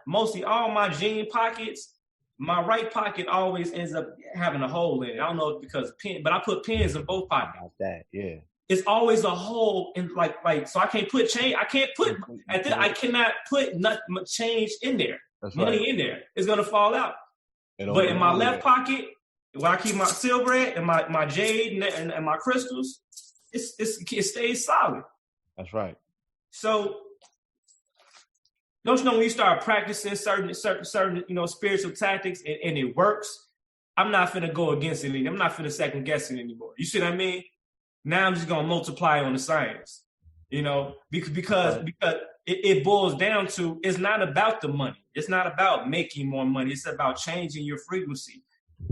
Mostly all my jean pockets, my right pocket always ends up having a hole in it. I don't know if it's because but I put pins in both pockets.
Like that, yeah.
It's always a hole in like so I can't put change. I cannot put change in there. That's money right. In there. It's gonna fall out. But in my left pocket, where I keep my silver at and my jade and my crystals, it stays solid.
That's right.
So don't you know when you start practicing certain spiritual tactics and it works, I'm not finna go against it anymore. I'm not finna second guess it anymore. You see what I mean? Now I'm just gonna multiply on the science, because it boils down to, it's not about the money. It's not about making more money. It's about changing your frequency.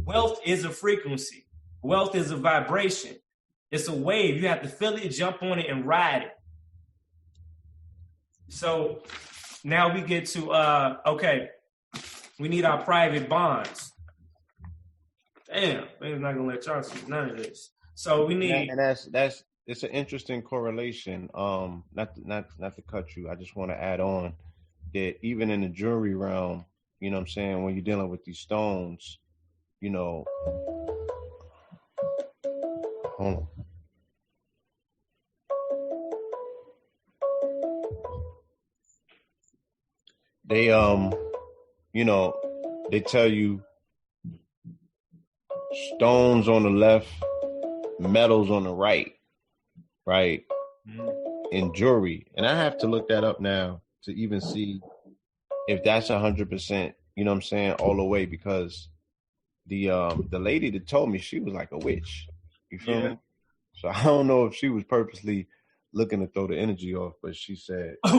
Wealth is a frequency. Wealth is a vibration. It's a wave. You have to feel it, jump on it, and ride it. So now we get to, we need our private bonds. Damn, I'm not gonna let y'all see none of this. So we need,
and it's an interesting correlation. Not to cut you. I just want to add on that even in the jewelry realm, you know what I'm saying, when you're dealing with these stones, hold on. They they tell you stones on the left, metals on the right, in jewelry. And I have to look that up now to even see if that's 100%, you know what I'm saying, all the way, because the lady that told me, she was like a witch. You feel me? So I don't know if she was purposely looking to throw the energy off, but she said,
wait,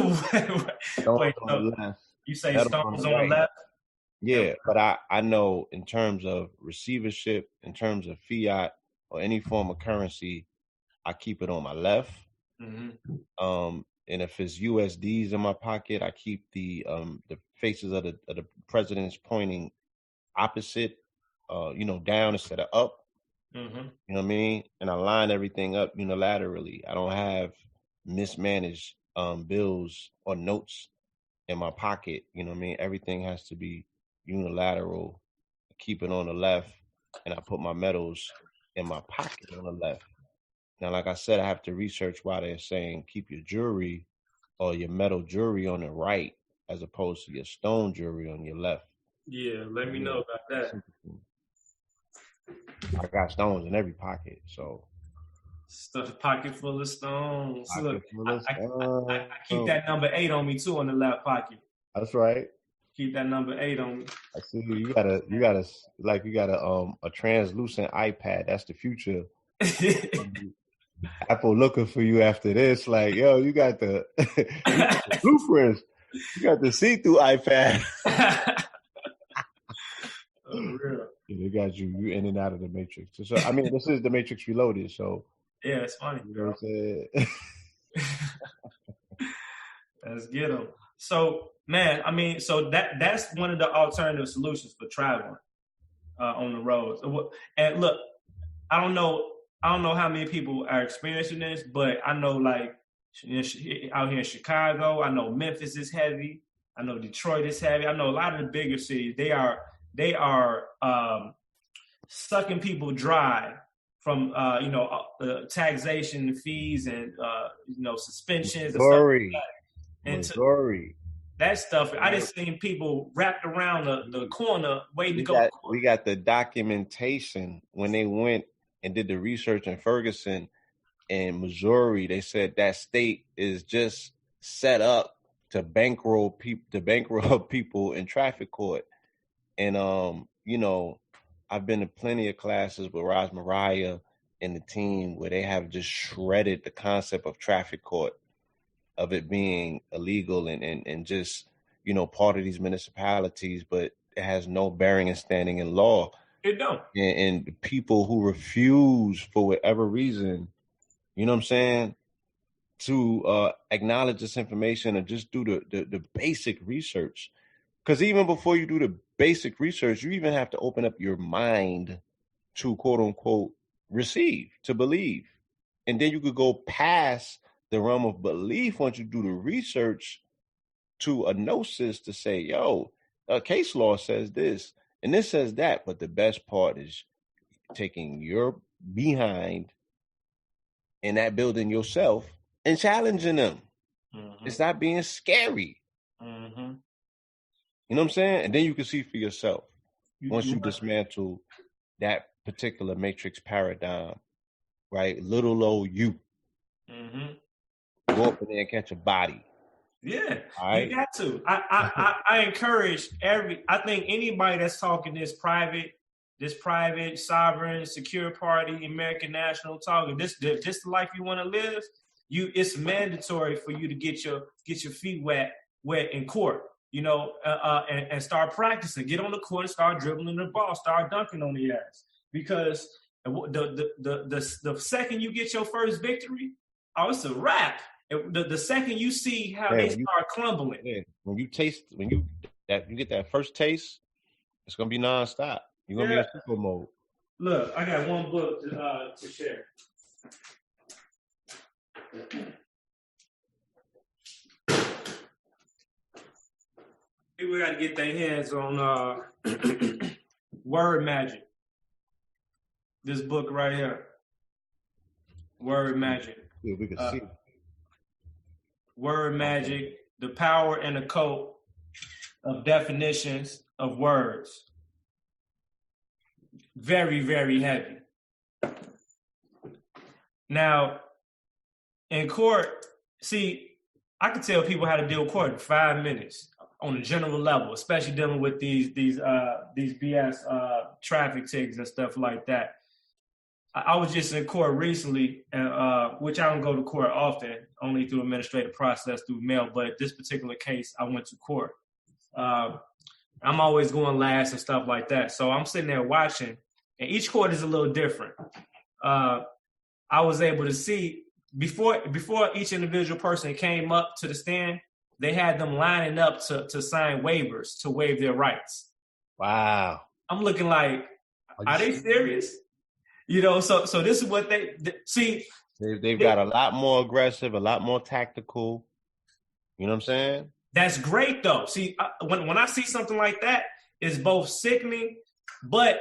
on the left. You say stones on the left?
Yeah, but I know in terms of receivership, in terms of fiat or any form of currency, I keep it on my left. Mm-hmm. And if it's USDs in my pocket, I keep the faces of the presidents pointing opposite, down instead of up. Mm-hmm. You know what I mean? And I line everything up unilaterally. I don't have mismanaged bills or notes in my pocket. You know what I mean? Everything has to be unilateral. I keep it on the left, and I put my metals in my pocket on the left. Now, like I said, I have to research why they're saying keep your jewelry or your metal jewelry on the right as opposed to your stone jewelry on your left.
Yeah, let me know about that.
I got stones in every pocket, so.
Stuff a pocket full of stones. Look, I keep that number 8 on me too on the left pocket.
That's right.
Keep that number 8 on me.
I see you got a translucent iPad. That's the future. Apple looking for you after this. Like, yo, you got the blueprints. You got the see-through iPad.
Oh, real.
Yeah, they got you in and out of the Matrix. So I mean, this is the Matrix Reloaded. So
yeah, it's funny.
You know what I'm saying?
Let's get them. So, man, I mean, so that's one of the alternative solutions for traveling on the roads. And look, I don't know how many people are experiencing this, but I know like out here in Chicago, I know Memphis is heavy. I know Detroit is heavy. I know a lot of the bigger cities. They are sucking people dry from taxation fees and suspensions and stuff like that. And
Missouri.
That stuff, I just seen people wrapped around the corner waiting to go.
We got the documentation when they went and did the research in Ferguson and Missouri. They said that state is just set up to bankroll people in traffic court. And I've been to plenty of classes with Raz Mariah and the team where they have just shredded the concept of traffic court, of it being illegal and just, part of these municipalities, but it has no bearing and standing in law.
It don't.
And people who refuse for whatever reason, you know what I'm saying, to acknowledge this information and just do the basic research. Because even before you do the basic research, you even have to open up your mind to, quote unquote, receive, to believe. And then you could go past the realm of belief once you do the research to a gnosis to say, yo, case law says this and this says that. But the best part is taking your behind in that building yourself and challenging them. Mm-hmm. It's not being scary. Mm-hmm. You know what I'm saying? And then you can see for yourself once you dismantle that particular matrix paradigm, right? Little old you. Mm-hmm. Go up in there and catch a body.
Yeah, right? You got to. I encourage I think anybody that's talking this private, sovereign, secure party, American national talking, this the life you want to live, it's mandatory for you to get your feet wet in court, and start practicing. Get on the court and start dribbling the ball, start dunking on the ass. Because the second you get your first victory, it's a wrap. The second you see how they start crumbling.
Yeah. When you get that first taste, it's gonna be nonstop. You're gonna be in super mode.
Look, I got one book to share. People got to get their hands on Word Magic. This book right here. Word Magic.
Yeah, we can see.
Word Magic, the power and the code of definitions of words. Very, very heavy. Now, in court, see, I can tell people how to deal with court in 5 minutes on a general level, especially dealing with these BS traffic tickets and stuff like that. I was just in court recently, which I don't go to court often, only through administrative process, through mail. But this particular case, I went to court. I'm always going last and stuff like that. So I'm sitting there watching, and each court is a little different. I was able to see before each individual person came up to the stand, they had them lining up to sign waivers to waive their rights.
Wow.
I'm looking like, are they serious? So this is what they see.
They've got a lot more aggressive, a lot more tactical. You know what I'm saying? That's
great, though. See, when I see something like that, it's both sickening, but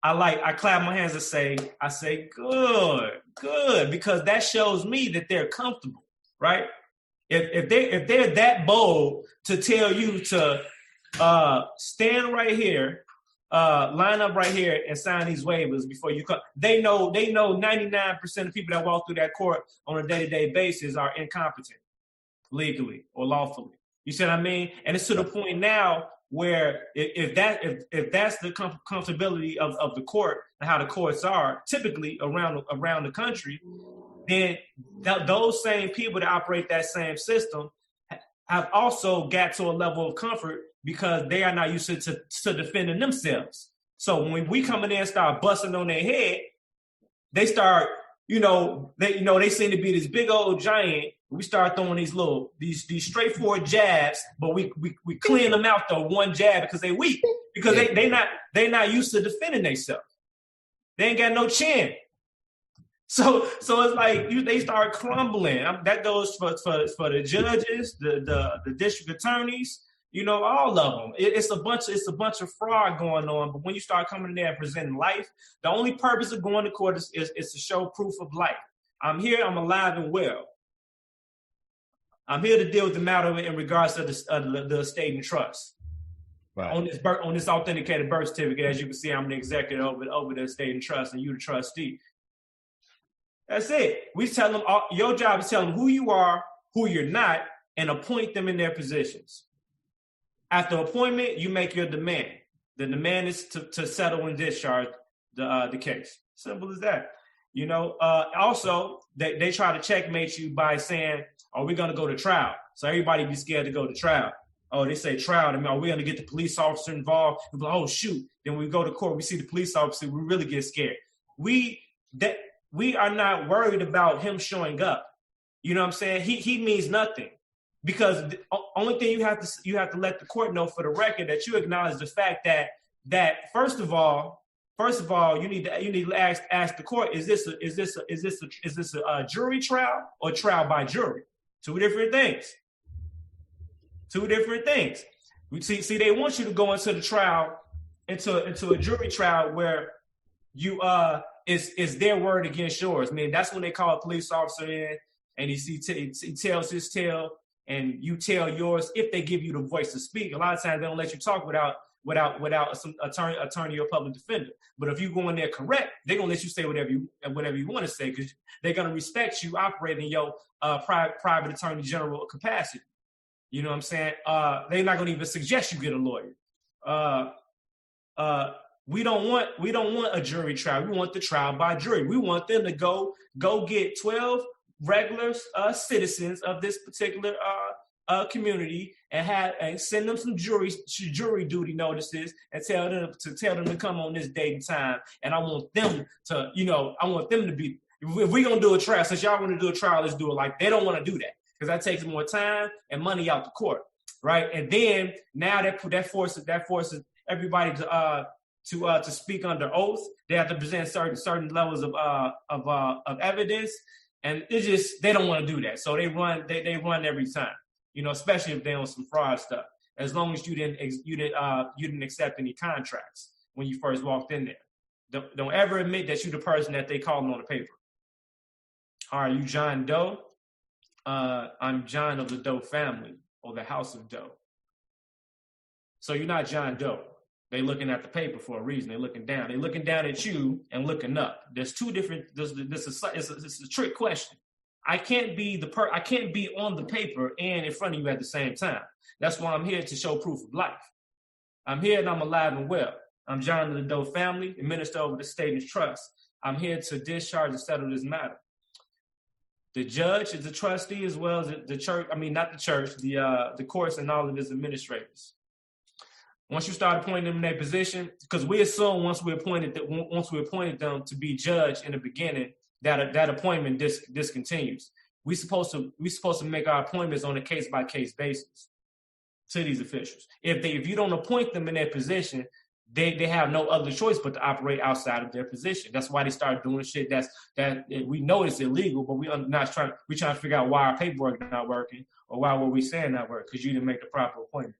I clap my hands and say, good, because that shows me that they're comfortable, right? If they're that bold to tell you to stand right here, line up right here and sign these waivers before you come. They know 99% of people that walk through that court on a day-to-day basis are incompetent, legally or lawfully. You see what I mean? And it's to the point now where if that's the comfortability of the court and how the courts are typically around the country, then those same people that operate that same system have also got to a level of comfort because they are not used to defending themselves. So when we come in there and start busting on their head, they start, they seem to be this big old giant We start throwing these straightforward jabs, but we clean them out though one jab because they weak, because they not used to defending themselves. They ain't got no chin. So it's like they start crumbling. That goes for the judges, the district attorneys, all of them. It's a bunch of fraud going on. But when you start coming in there and presenting life, the only purpose of going to court is to show proof of life. I'm here. I'm alive and well. I'm here to deal with the matter in regards to the estate and trust. Right. On this authenticated birth certificate, as you can see, I'm the executor over the estate and trust, and you the trustee. That's it. We tell them your job is tell them who you are, who you're not, and appoint them in their positions. After appointment, you make your demand. The demand is to settle and discharge the case. Simple as that. Also, they try to checkmate you by saying, "Are we going to go to trial?" So everybody be scared to go to trial. Oh, they say trial. I mean, are we going to get the police officer involved? We go, oh, shoot. Then we go to court. We see the police officer. We really get scared. We are not worried about him showing up. You know what I'm saying? He means nothing, because the only thing you have to let the court know for the record that you acknowledge the fact that first of all, you need to ask the court, is this a jury trial or trial by jury? Two different things. We see they want you to go into the trial, into a jury trial where you is their word against yours. I mean, that's when they call a police officer in and he tells his tale and you tell yours if they give you the voice to speak. A lot of times they don't let you talk without some attorney or public defender. But if you go in there correct, they're gonna let you say whatever you want to say, because they're gonna respect you operating in your private attorney general capacity. You know what I'm saying? They're not gonna even suggest you get a lawyer. We don't want a jury trial. We want the trial by jury. We want them to go get 12 regular citizens of this particular community and send them some jury duty notices and tell them to come on this date and time. And I want them to be, if we're gonna do a trial, since y'all want to do a trial, let's do it. Like, they don't want to do that, because that takes more time and money out the court, right? And then now that forces everybody to speak under oath. They have to present certain levels of evidence, and they don't want to do that. So they run every time, especially if they're on some fraud stuff. As long as you didn't accept any contracts when you first walked in there. Don't ever admit that you're the person that they called on the paper. All right, you John Doe? I'm John of the Doe family, or the House of Doe. So you're not John Doe. They're looking at the paper for a reason. They're looking down. They're looking down at you and looking up. There's two different. This is a trick question. I can't be on the paper and in front of you at the same time. That's why I'm here, to show proof of life. I'm here and I'm alive and well. I'm John of the Doe family, administrator over the state and trust. I'm here to discharge and settle this matter. The judge is the trustee, as well as the church. I mean, not the church, the courts and all of its administrators. Once you start appointing them in their position, because we assume once we appointed them to be judge in the beginning, that appointment discontinues. We supposed to make our appointments on a case by case basis to these officials. If you don't appoint them in their position, they have no other choice but to operate outside of their position. That's why they start doing shit that we know is illegal, but we're trying to figure out why our paperwork is not working, or why what we saying not working, because you didn't make the proper appointment.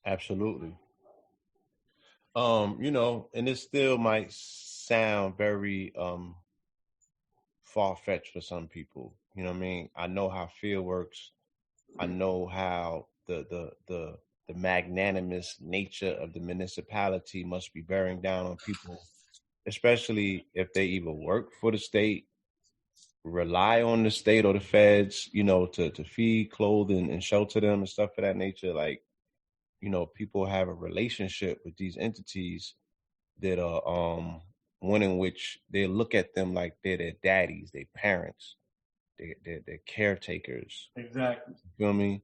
Absolutely. And it still might sound very far-fetched for some people. You know what I mean? I know how field works. I know how the magnanimous nature of the municipality must be bearing down on people, especially if they either work for the state, rely on the state or the feds, to feed, clothe, and shelter them and stuff of that nature. Like, people have a relationship with these entities that are one in which they look at them like they're their daddies, their parents, they're caretakers.
Exactly.
You feel me?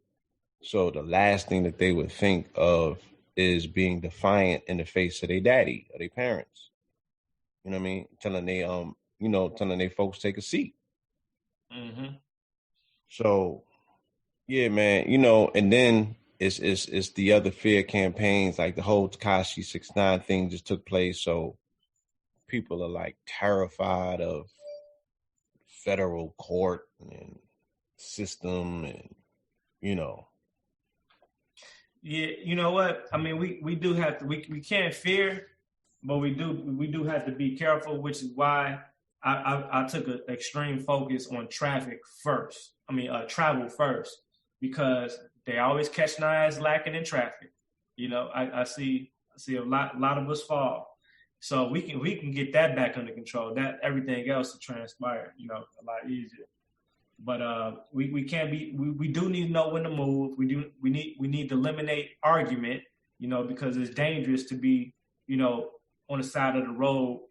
So the last thing that they would think of is being defiant in the face of their daddy or their parents. You know what I mean? Telling they folks take a seat.
Mm-hmm.
So, yeah, man, you know, and then it's the other fear campaigns, like the whole Tekashi 6ix9ine thing just took place. So people are like terrified of federal court and system, and you know.
Yeah, you know what? I mean, we do have to we can't fear, but we do have to be careful, which is why I took an extreme focus on traffic first. I mean, travel first, because they always catch our ass lacking in traffic. You know, I see a lot of us fall. So we can get that back under control. That everything else to transpire, you know, a lot easier. But we can't be. We do need to know when to move. We need to eliminate argument, you know, because it's dangerous to be, you know, on the side of the road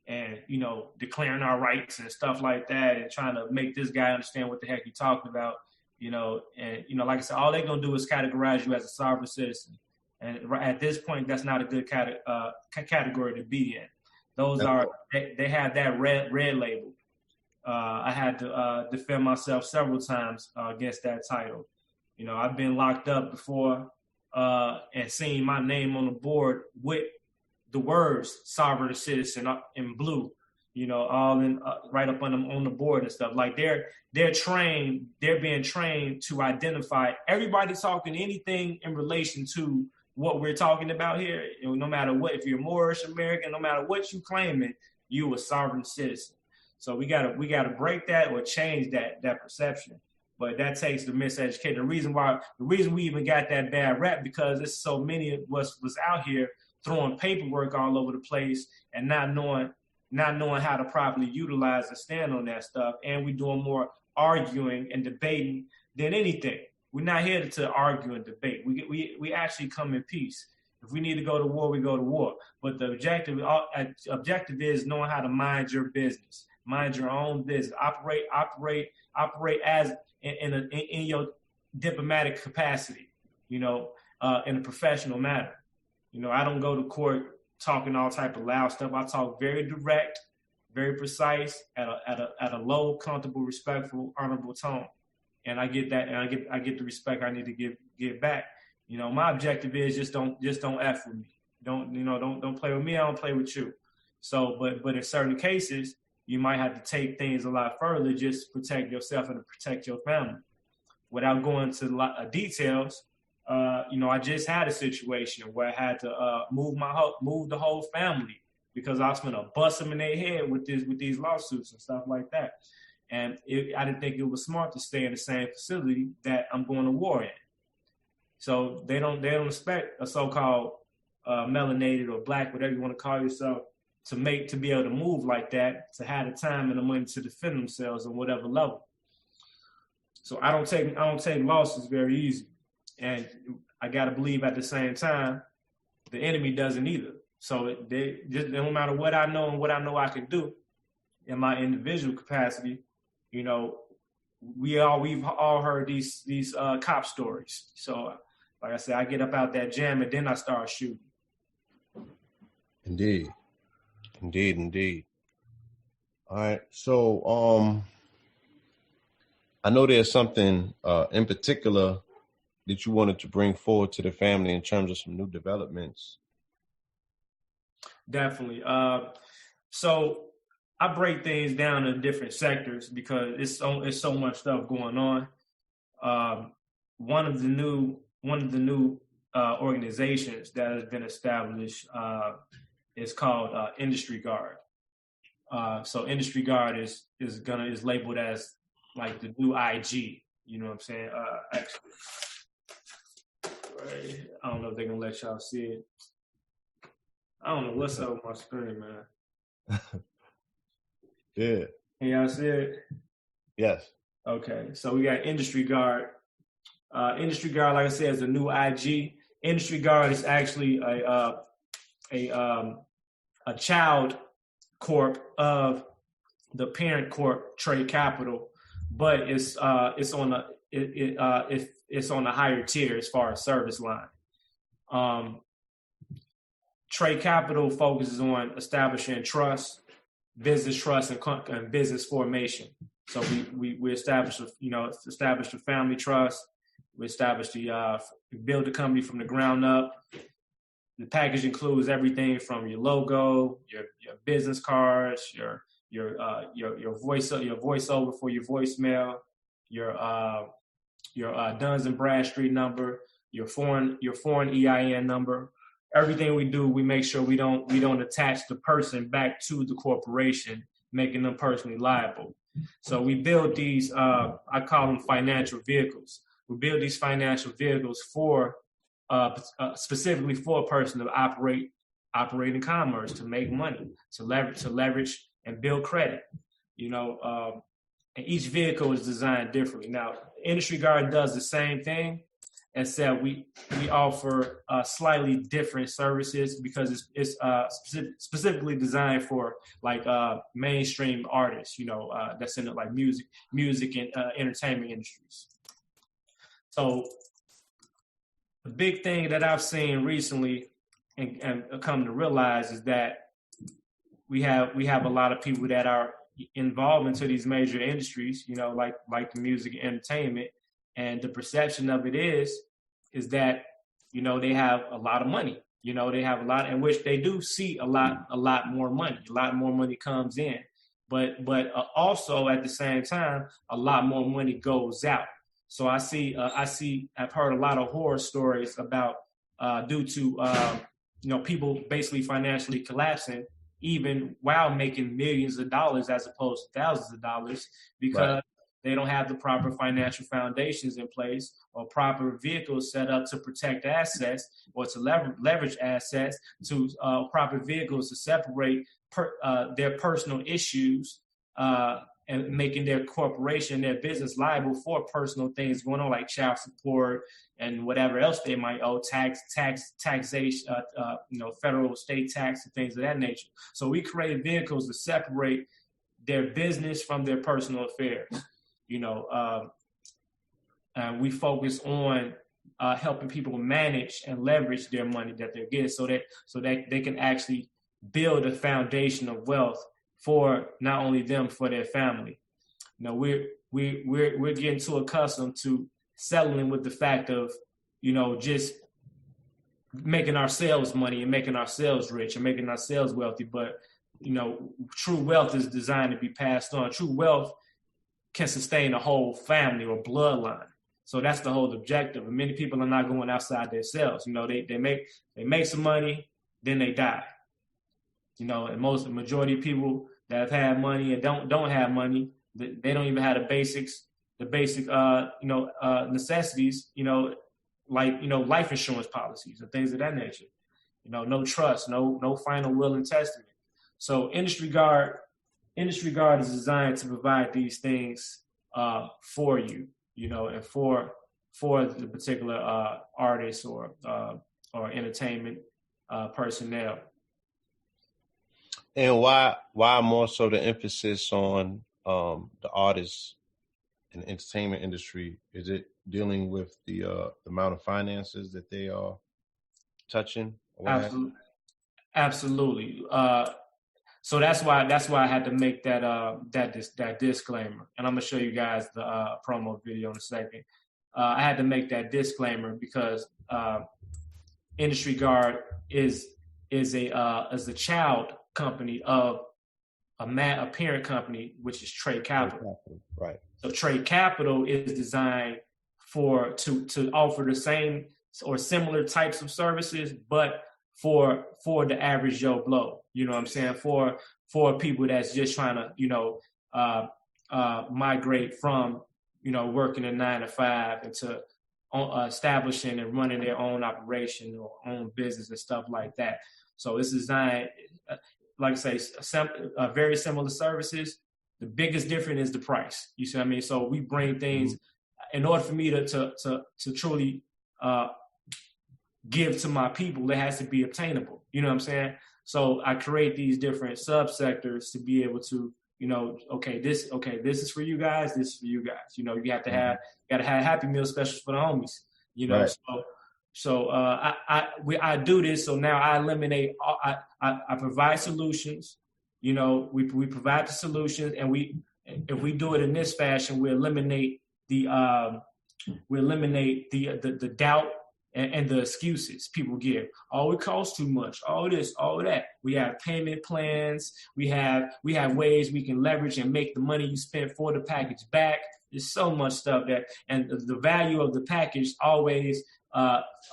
and, you know, declaring our rights and stuff like that, and trying to make this guy understand what the heck you're talking about, you know. And, you know, like I said, all they're gonna do is categorize you as a sovereign citizen. And at this point, that's not a good category to be in. Those are they have that red label. I had to defend myself several times against that title. You know, I've been locked up before and seen my name on the board with the words "sovereign citizen" in blue. You know, all in right up on the board and stuff. Like they're being trained to identify everybody talking anything in relation to what we're talking about here. You know, no matter what, if you're Moorish American, no matter what you claiming, you a sovereign citizen. So we gotta break that or change that perception. But that takes the miseducation. The reason we even got that bad rap, because there's so many of us was out here throwing paperwork all over the place and not knowing how to properly utilize and stand on that stuff. And we're doing more arguing and debating than anything. We're not here to argue and debate. We actually come in peace. If we need to go to war, we go to war. But the objective is knowing how to mind your business. Mind your own business. Operate as in your diplomatic capacity, you know, in a professional manner. You know, I don't go to court talking all type of loud stuff. I talk very direct, very precise, at a low, comfortable, respectful, honorable tone. And I get that, and I get the respect I need to give back. You know, my objective is just don't F with me. Don't play with me. I don't play with you. So, but in certain cases, you might have to take things a lot further just to protect yourself and to protect your family. Without going into a lot of details, you know, I just had a situation where I had to move the whole family because I was going to bust them in their head with these lawsuits and stuff like that. And I didn't think it was smart to stay in the same facility that I'm going to war in. So they don't expect a so-called melanated or black, whatever you want to call yourself, to be able to move like that, to have the time and the money to defend themselves on whatever level. So I don't take losses very easy, and I gotta believe at the same time the enemy doesn't either. So they just, no matter what I know and what I know I can do in my individual capacity, you know, we've all heard these cop stories. So like I said, I get up out that jam and then I start shooting.
Indeed. All right. So I know there's something in particular that you wanted to bring forward to the family in terms of some new developments. Definitely.
So I break things down in different sectors because it's so much stuff going on. One of the new organizations that has been established is called Industry Guard. So Industry Guard is labeled as like the new IG. You know what I'm saying? Actually, right. I don't know if they're gonna let y'all see it. I don't know what's up with my screen, man.
Yeah.
Can y'all see it?
Yes.
Okay. So we got Industry Guard. Industry Guard, like I said, is a new IG. Industry Guard is actually a child corp of the parent corp Trade Capital, but it's on a higher tier as far as service line. Trade Capital focuses on establishing trust, business trust, and business formation. So we established a family trust. We established we built the company from the ground up. The package includes everything from your logo, your business cards, your voiceover for your voicemail, your Duns and Bradstreet number, your foreign EIN number. Everything we do, we make sure we don't attach the person back to the corporation, making them personally liable. So we build these, I call them financial vehicles. We build these financial vehicles for specifically for a person to operate in commerce, to make money, to leverage and build credit. And each vehicle is designed differently. Now, Industry Guard does the same thing, except we offer slightly different services because it's specifically designed for like mainstream artists, that's in the like music and entertainment industries. So the big thing that I've seen recently and come to realize is that we have a lot of people that are involved into these major industries, like the music and entertainment. And the perception of it is that, they have a lot of money, they have a lot, in which they do see a lot more money. A lot more money comes in, but also at the same time, a lot more money goes out. So I've heard a lot of horror stories about due to people basically financially collapsing, even while making millions of dollars as opposed to thousands of dollars, because they don't have the proper financial foundations in place or proper vehicles set up to protect assets or to leverage assets, to proper vehicles to separate their personal issues and making their corporation, their business liable for personal things going on, like child support and whatever else they might owe, taxation, federal, state tax and things of that nature. So we create vehicles to separate their business from their personal affairs. And we focus on helping people manage and leverage their money that they're getting, so that they can actually build a foundation of wealth for not only them, for their family. We're getting too accustomed to settling with the fact of, just making ourselves money and making ourselves rich and making ourselves wealthy. But, true wealth is designed to be passed on. True wealth can sustain a whole family or bloodline. So that's the whole objective. And many people are not going outside themselves. They make some money, then they die. And the majority of people that have had money and don't have money, they don't even have the basic necessities, like life insurance policies and things of that nature. No trust, no final will and testament. So Industry Guard is designed to provide these things for you, and for the particular artist or entertainment personnel.
And why more so the emphasis on the artists in the entertainment industry? Is it dealing with the amount of finances that they are touching?
Absolutely. So that's why I had to make that disclaimer, and I'm gonna show you guys the promo video in a second. I had to make that disclaimer because Industry Guard is a child company of a parent company, which is Trade Capital.
Right. So
Trade Capital is designed to offer the same or similar types of services, but for the average Joe Blow. You know what I'm saying? For people that's just trying to, migrate from, working a 9 to 5 into establishing and running their own operation or own business and stuff like that. So it's designed, like I say, very similar services. The biggest difference is the price. You see what I mean? So we bring things in order for me to truly give to my people, it has to be obtainable. You know what I'm saying? So I create these different subsectors to be able to, this is for you guys, this is for you guys. You have to have Happy Meal specials for the homies. Right. So I do this. So now I eliminate. I provide solutions. We provide the solutions, and we If we do it in this fashion, we eliminate the doubt and the excuses people give. Oh, it costs too much. All this, all that. We have payment plans. We have ways we can leverage and make the money you spent for the package back. There's so much stuff and the value of the package always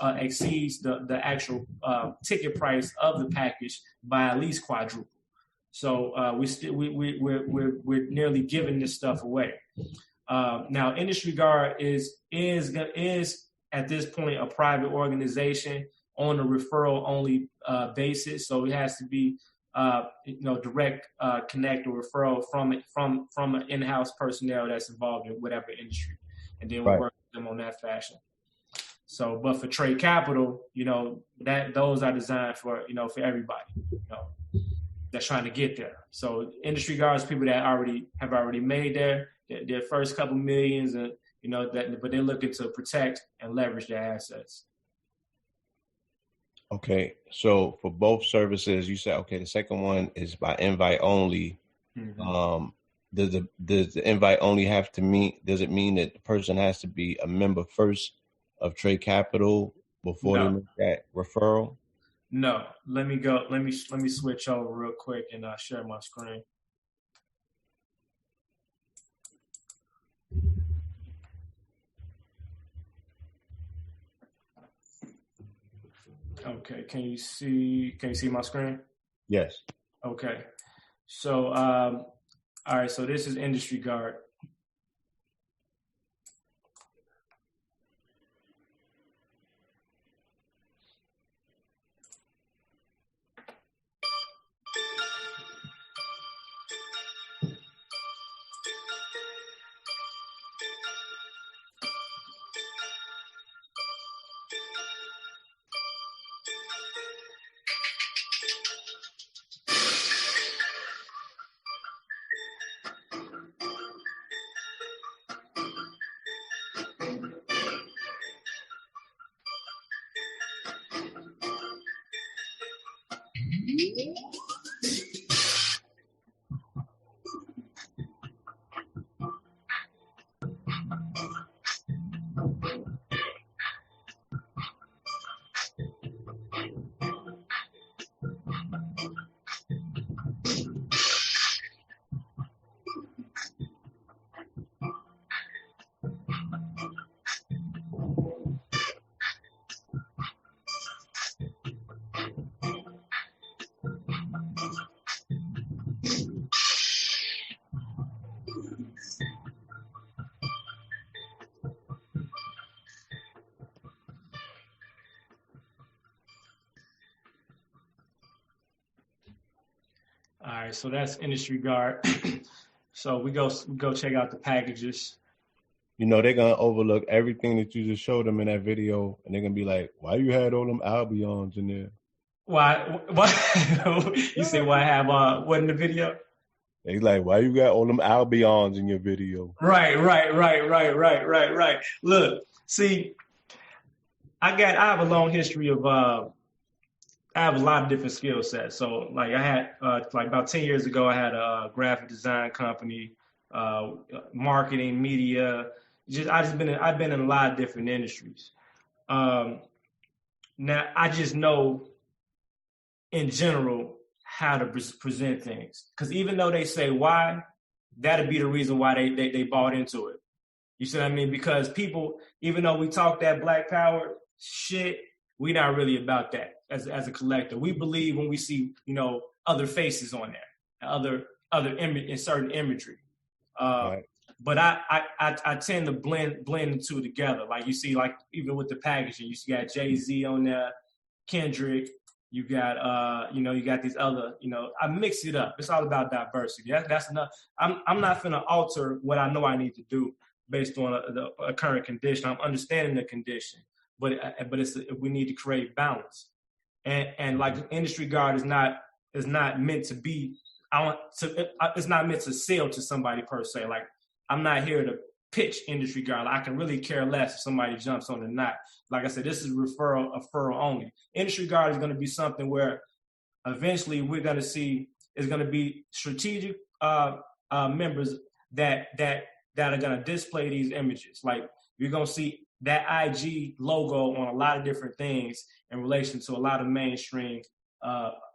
exceeds the actual ticket price of the package by at least quadruple. So we're nearly giving this stuff away. Now, Industry Guard is at this point a private organization on a referral only basis. So it has to be direct connect or referral from an in-house personnel that's involved in whatever industry, and then we work with them on that fashion. So, but for trade capital, those are designed for for everybody, that's trying to get there. So Industry Guards, people that have already made their first couple millions, and but they're looking to protect and leverage their assets.
Okay, so for both services, you said the second one is by invite only. Mm-hmm. Does the invite only have to mean? Does it mean that the person has to be a member first of Trade Capital before they make that referral?
No. Let me switch over real quick and share my screen. Okay, can you see my screen?
Yes.
Okay. So all right, so this is Industry Guard. All right, so that's Industry Guard. So we go check out the packages.
They're gonna overlook everything that you just showed them in that video, and they're gonna be like, "Why you had all them Albions in there?"
Why? You say why I have what in the video?
They like, "Why you got all them Albions in your video?"
Right. Look, see, I have a long history of I have a lot of different skill sets. So like I had about 10 years ago, I had a graphic design company, marketing, media. I've been in a lot of different industries. Now I just know in general how to present things. Because even though they say why, that'd be the reason why they bought into it. You see what I mean? Because people, even though we talk that Black Power shit, we're not really about that as a collective. We believe when we see, other faces on there, other in certain imagery. Right. But I tend to blend the two together. Like you see, like even with the packaging, you got Jay-Z on there, Kendrick. You got you got these other, I mix it up. It's all about diversity. That's enough. I'm not finna alter what I know I need to do based on a current condition. I'm understanding the condition, but we need to create balance. And like Industry Guard is not meant to be. It's not meant to sell to somebody per se. Like I'm not here to pitch Industry Guard. I can really care less if somebody jumps on or not. Like I said, this is referral only. Industry Guard is going to be something where eventually we're going to see is going to be strategic members that are going to display these images. Like you're going to see that IG logo on a lot of different things in relation to a lot of mainstream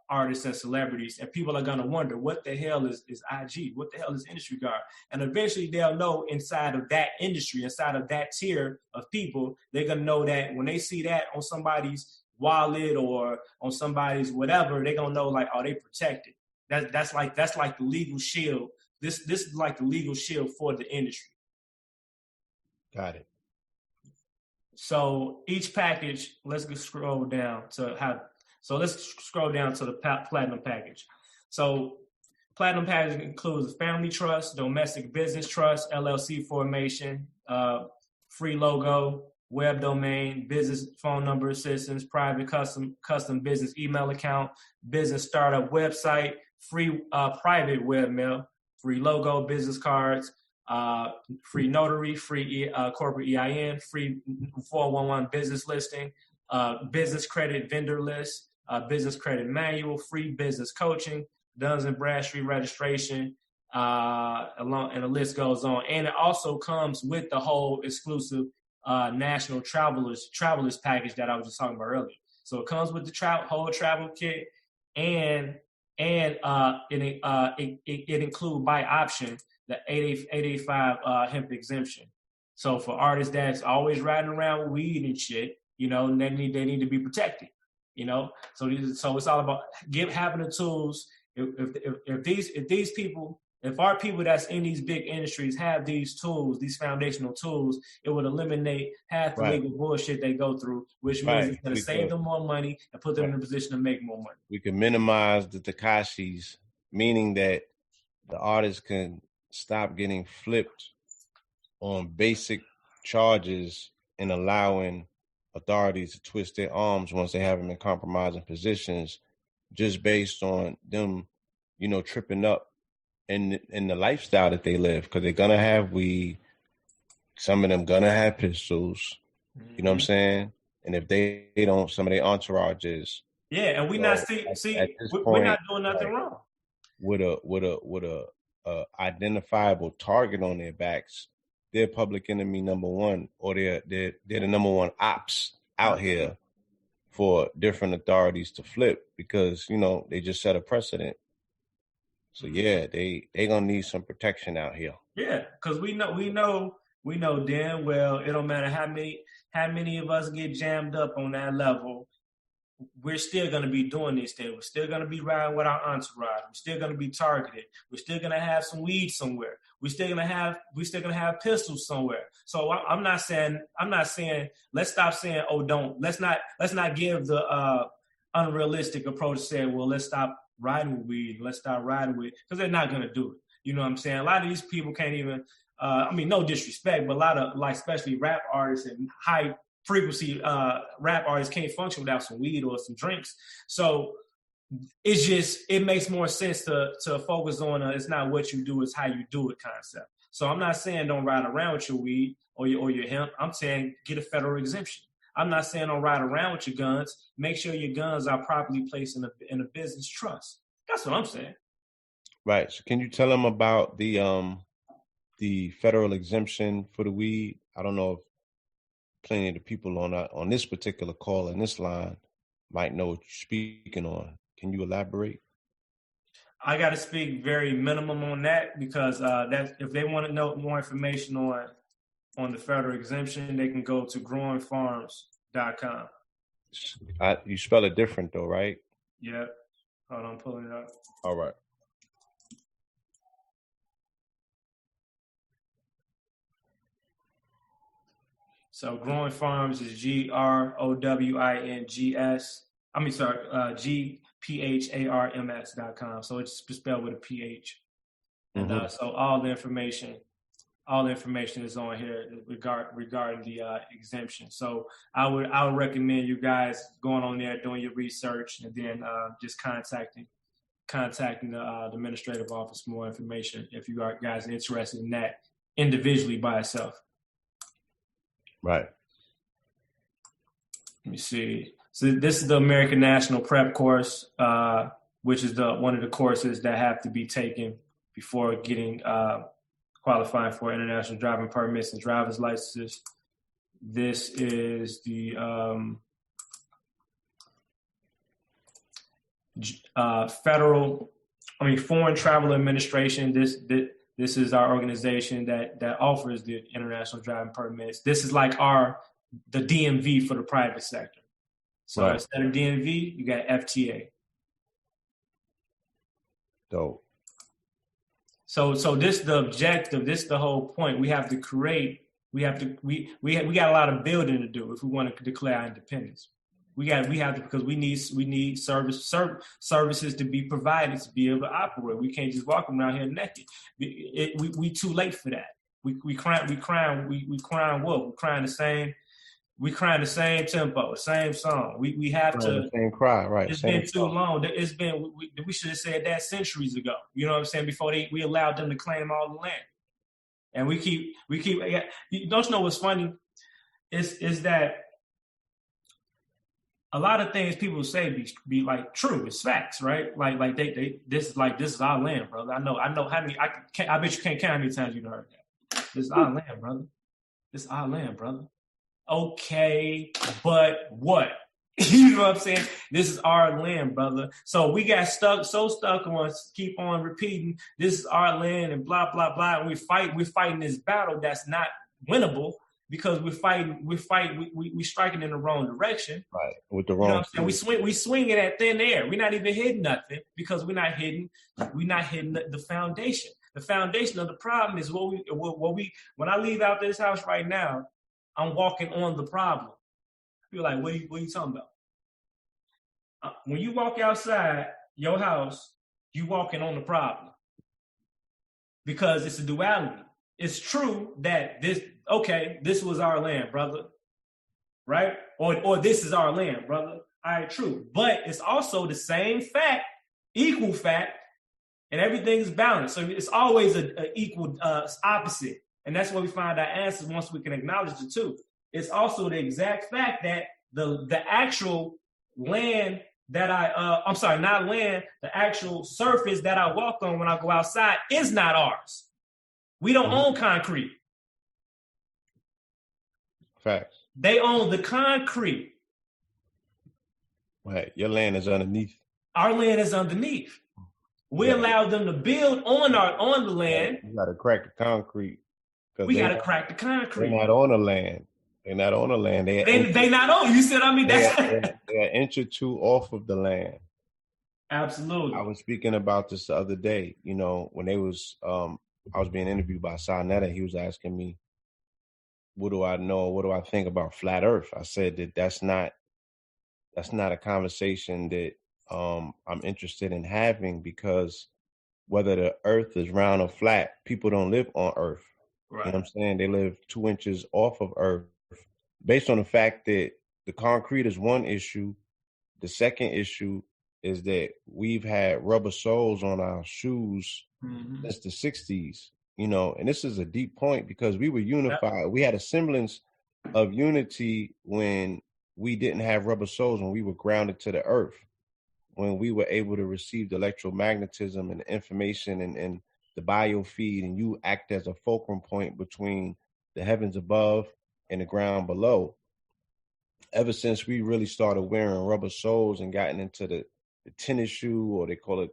artists and celebrities, and people are going to wonder what the hell is IG, what the hell is Industry Guard, and eventually they'll know inside of that industry, inside of that tier of people, they're going to know that when they see that on somebody's wallet or on somebody's whatever, they're going to know like, oh, they protected. That's like the legal shield. This is like the legal shield for the industry.
Got it.
So each package, let's scroll down to the platinum package. So platinum package includes a family trust, domestic business trust, LLC formation, free logo, web domain, business phone number assistance, private custom business email account, business startup website, free private webmail, free logo, business cards, free notary, free corporate EIN, free 411 business listing, business credit vendor list, business credit manual, free business coaching, Duns and Bradstreet registration, and the list goes on. And it also comes with the whole exclusive national travelers package that I was just talking about earlier. So it comes with the whole travel kit, and it includes by option the 885 hemp exemption. So for artists that's always riding around with weed and shit, you know, they need to be protected, you know. So it's all about having the tools. If our people that's in these big industries have these tools, these foundational tools, it would eliminate half the legal bullshit they go through, which means it's going to save them more money and put them in a position to make more money.
We can minimize the Tekashis, meaning that the artist can stop getting flipped on basic charges and allowing authorities to twist their arms once they have them in compromising positions just based on them, you know, tripping up in the lifestyle that they live, because they're gonna have weed, some of them gonna have pistols, you know what I'm saying? And if they don't, some of their entourages.
Yeah, and we're not doing nothing wrong.
With a identifiable target on their backs, they're public enemy number one, or they're the number one ops out here for different authorities to flip, because, you know, they just set a precedent. So yeah, they gonna need some protection out here.
Yeah, because we know damn well it don't matter how many of us get jammed up on that level, we're still gonna be doing these things. We're still gonna be riding with our entourage. We're still gonna be targeted. We're still gonna have some weed somewhere. We're still gonna have pistols somewhere. So I'm not saying let's stop saying, oh, let's not give the unrealistic approach to say, well, let's stop riding with weed, let's start riding with, because they're not going to do it. You know what I'm saying? A lot of these people can't even, no disrespect, but a lot of, like, especially rap artists and high frequency rap artists can't function without some weed or some drinks. So it makes more sense to focus on it's not what you do, it's how you do it concept. So I'm not saying don't ride around with your weed or your hemp. I'm saying get a federal exemption. I'm not saying don't ride around with your guns. Make sure your guns are properly placed in a business trust. That's what I'm saying.
Right. So can you tell them about the federal exemption for the weed? I don't know if plenty of the people on this particular call in this line might know what you're speaking on. Can you elaborate?
I got to speak very minimum on that, because if they want to know more information on the federal exemption, they can go to growingfarms.com.
You spell it different though, right?
Yeah. Hold on, I'm pulling it up.
All right.
So Growing Farms is GPHARMS.com. So it's spelled with a PH. And so all the information is on here regarding the exemption. So I would recommend you guys going on there, doing your research, and then just contacting the administrative office for more information if you are guys interested in that individually by itself.
Right.
Let me see. So this is the American National Prep course, which is one of the courses that have to be taken before getting qualifying for international driving permits and driver's licenses. This is the Foreign Travel Administration. This is our organization that offers the international driving permits. This is like the DMV for the private sector. So
right.
Instead of DMV, you got FTA.
Dope.
So this the objective. This the whole point. We have to create. We got a lot of building to do if we want to declare our independence. We have to, because we need services to be provided to be able to operate. We can't just walk around here naked. We too late for that. We crying wolf. We crying the same tempo, same song. We have to.
Same cry, right?
It's been too long. It's been. We should have said that centuries ago. You know what I'm saying? Before we allowed them to claim all the land, and we keep. Don't you know what's funny? Is that a lot of things people say be like true. It's facts, right? Like this is our land, brother. I know how many. I bet you can't count how many times you've heard that. This is our land, brother. This is our land, brother. Okay, but what? You know what I'm saying? This is our land, brother. So we got stuck on keep on repeating, this is our land and blah, blah, blah. And we're fighting this battle that's not winnable because we're striking in the wrong direction.
Right. With the wrong.
And we swing it at thin air. We're not even hitting nothing because we're not hitting the foundation. The foundation of the problem is when I leave out this house right now, I'm walking on the problem. You're like, what are you talking about? When you walk outside your house, you walking on the problem. Because it's a duality. It's true that this was our land, brother. Right? Or this is our land, brother. All right, true. But it's also the same fact, equal fact, and everything is balanced. So it's always an equal opposite. And that's where we find our answers once we can acknowledge the two. It's also the exact fact that the actual land that the actual surface that I walk on when I go outside is not ours. We don't own concrete.
Facts.
They own the concrete.
Right. Your land is underneath.
Our land is underneath. We allow them to build on the land.
You got to crack the concrete.
We got to crack the concrete.
They're not on the land. They not on.
You said,
they're an inch or two off of the land.
Absolutely.
I was speaking about this the other day. You know, when I was being interviewed by Sarnetta, he was asking me, what do I know? What do I think about flat Earth? I said that's not a conversation that I'm interested in having, because whether the Earth is round or flat, people don't live on Earth. Right. You know what I'm saying? They live 2 inches off of Earth, based on the fact that the concrete is one issue. The second issue is that we've had rubber soles on our shoes since the 60s, you know, and this is a deep point because we were unified. Yep. We had a semblance of unity when we didn't have rubber soles, when we were grounded to the earth, when we were able to receive the electromagnetism and the information and the biofeed, and you act as a fulcrum point between the heavens above and the ground below. Ever since we really started wearing rubber soles and gotten into the tennis shoe, or they call it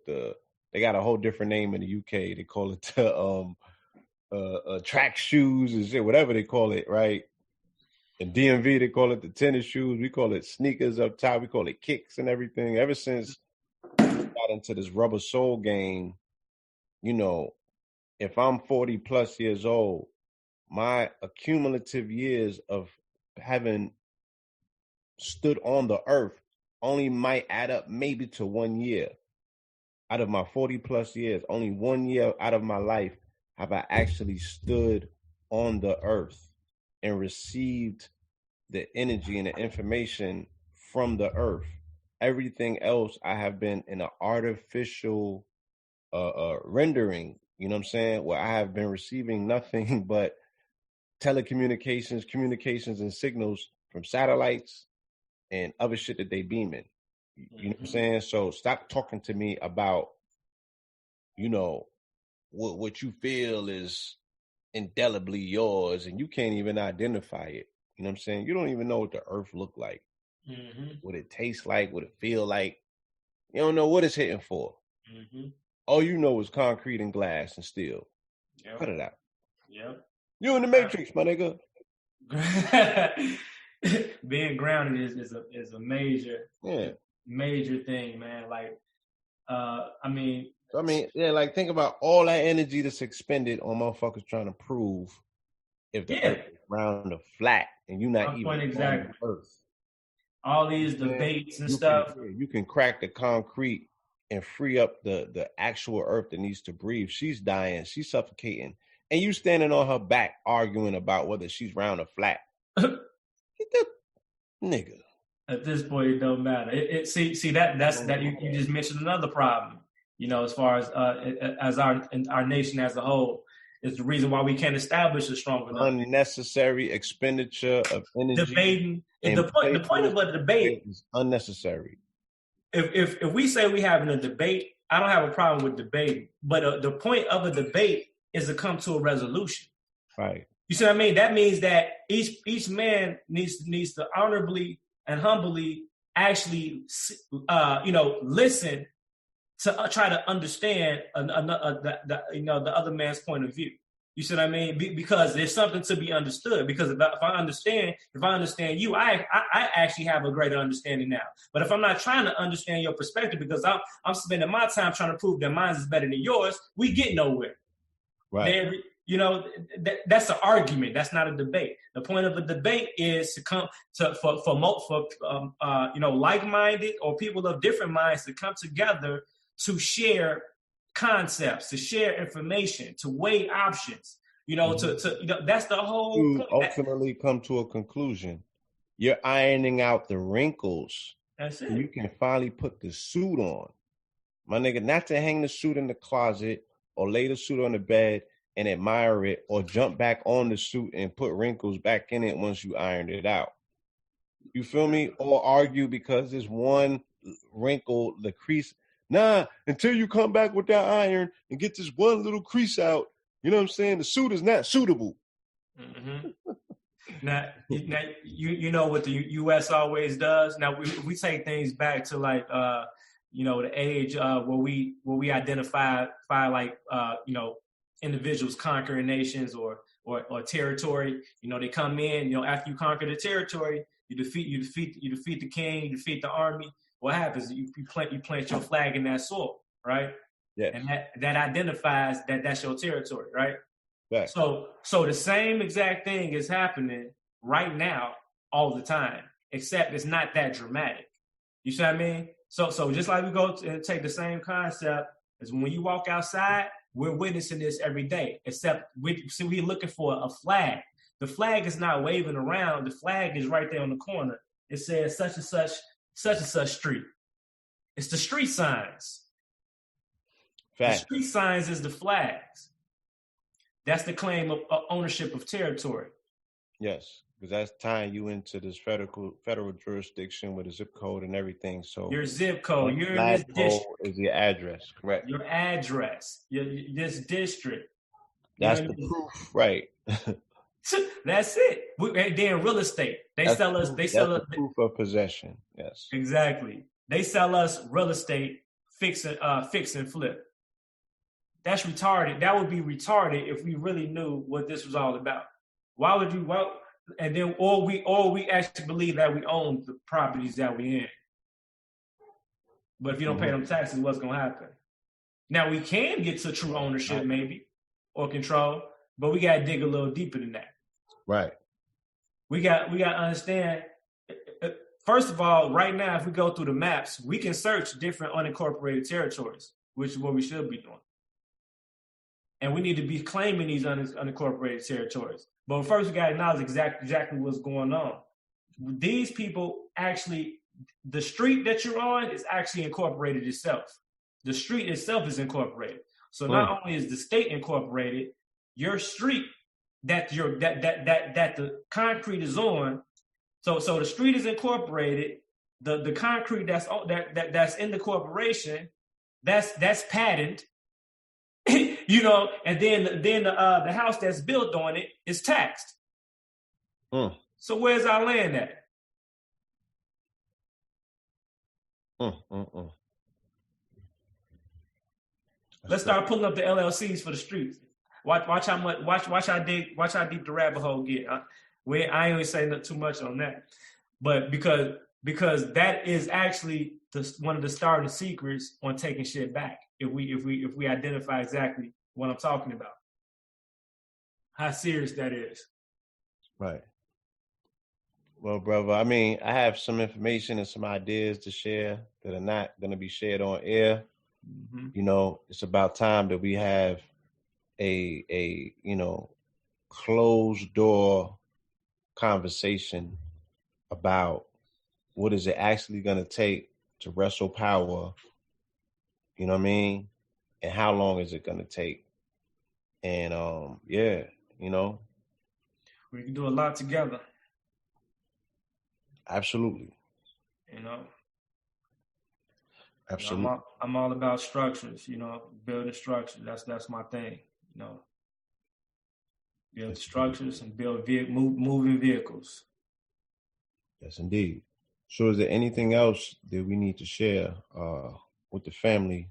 they got a whole different name in the UK. They call it track shoes and shit, whatever they call it, right? In DMV, they call it the tennis shoes. We call it sneakers up top. We call it kicks and everything. Ever since we got into this rubber sole game, you know, if I'm 40 plus years old, my accumulative years of having stood on the earth only might add up maybe to 1 year. Out of my 40 plus years, only 1 year out of my life have I actually stood on the earth and received the energy and the information from the earth. Everything else I have been in an artificial rendering, you know what I'm saying? Where I have been receiving nothing but telecommunications, communications, and signals from satellites and other shit that they beaming. You know what I'm saying? So stop talking to me about, you know, what you feel is indelibly yours, and you can't even identify it. You know what I'm saying? You don't even know what the earth look like, what it tastes like, what it feel like. You don't know what it's hitting for. All you know is concrete and glass and steel. Yep. Cut it out.
Yep.
You in the Matrix, my nigga.
Being grounded is a major thing, man. Like,
like think about all that energy that's expended on motherfuckers trying to prove if the earth is round or flat, and you're not even on the earth.
All these debates and stuff.
You can crack the concrete and free up the actual earth that needs to breathe. She's dying. She's suffocating. And you standing on her back arguing about whether she's round or flat. Get that nigga.
At this point, it don't matter. See that's you just mentioned another problem. You know, as far as our nation as a whole, is the reason why we can't establish a strong enough.
Unnecessary expenditure of energy.
Debating. The point of a debate
is unnecessary.
If we say we having a debate, I don't have a problem with debating. But the point of a debate is to come to a resolution.
Right.
You see what I mean? That means that each man needs to honorably and humbly actually, listen to try to understand the other man's point of view. You see what I mean? Because there's something to be understood. Because if I understand you, I actually have a greater understanding now. But if I'm not trying to understand your perspective because I'm spending my time trying to prove that mine is better than yours, we get nowhere.
Right.
That's an argument. That's not a debate. The point of a debate is to come for like-minded or people of different minds to come together to share concepts, to share information, to weigh options. That's the whole point.
Ultimately come to a conclusion. You're ironing out the wrinkles.
That's it.
You can finally put the suit on. My nigga, not to hang the suit in the closet or lay the suit on the bed and admire it, or jump back on the suit and put wrinkles back in it once you ironed it out. You feel me? Or argue because there's one wrinkle, the crease. Nah, until you come back with that iron and get this one little crease out, you know what I'm saying? The suit is not suitable.
Now, you know what the U.S. always does? Now, we take things back to like, the age where we identify like, individuals conquering nations or territory. They come in. After you conquer the territory, you defeat the king, you defeat the army. What happens? You plant your flag in that soil, right?
Yeah.
And that identifies that's your territory, right?
Yeah.
So the same exact thing is happening right now all the time, except it's not that dramatic. You see what I mean? So just like we go and take the same concept as when you walk outside. We're witnessing this every day, except we're looking for a flag. The flag is not waving around. The flag is right there on the corner. It says such and such street. It's the street signs. Fact. The street signs is the flags. That's the claim of ownership of territory.
Yes, because that's tying you into this federal jurisdiction with a zip code and everything. So
your zip code, your this district
is your address, correct?
Your address, this district.
That's the proof, right?
That's it. They're in real estate. They sell us
proof of possession. Yes,
exactly. They sell us real estate, fix and flip. That's retarded. That would be retarded if we really knew what this was all about. Why would you? And then, or we actually believe that we own the properties that we in. But if you don't pay them taxes, what's going to happen? Now, we can get to true ownership, maybe, or control, but we got to dig a little deeper than that.
Right.
We got to understand. First of all, right now, if we go through the maps, we can search different unincorporated territories, which is what we should be doing. And we need to be claiming these unincorporated territories. But first, we got to acknowledge exactly what's going on. These people actually, the street that you're on is actually incorporated itself. The street itself is incorporated. So not only is the state incorporated, your street that the concrete is on. So the street is incorporated. The concrete that's in the corporation, that's patented. You know, and then the house that's built on it is taxed. So where's our land at? Let's start pulling up the LLCs for the streets. Watch how deep the rabbit hole get. I ain't gonna say too much on that, but because that is actually one of the starting secrets on taking shit back. If we identify exactly what I'm talking about, how serious that is.
Right. Well, brother, I mean, I have some information and some ideas to share that are not going to be shared on air. Mm-hmm. You know, it's about time that we have a closed door conversation about what is it actually going to take to wrestle power. You know what I mean? And how long is it going to take? And we
can do a lot together.
Absolutely. Absolutely.
I'm all about structures, building structures. That's my thing, Build structures and build moving vehicles.
Yes, indeed. So is there anything else that we need to share with the family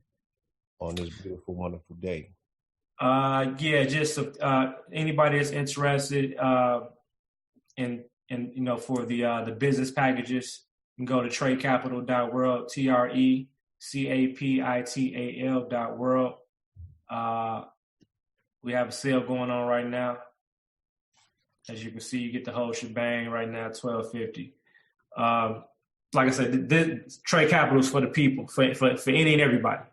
on this beautiful, wonderful day?
Just anybody that's interested in for the business packages, you can go to tradecapital.world, TRECAPITAL.world. We have a sale going on right now. As you can see, you get the whole shebang right now, $12.50. Like I said, this Trade Capital is for the people, for any and everybody.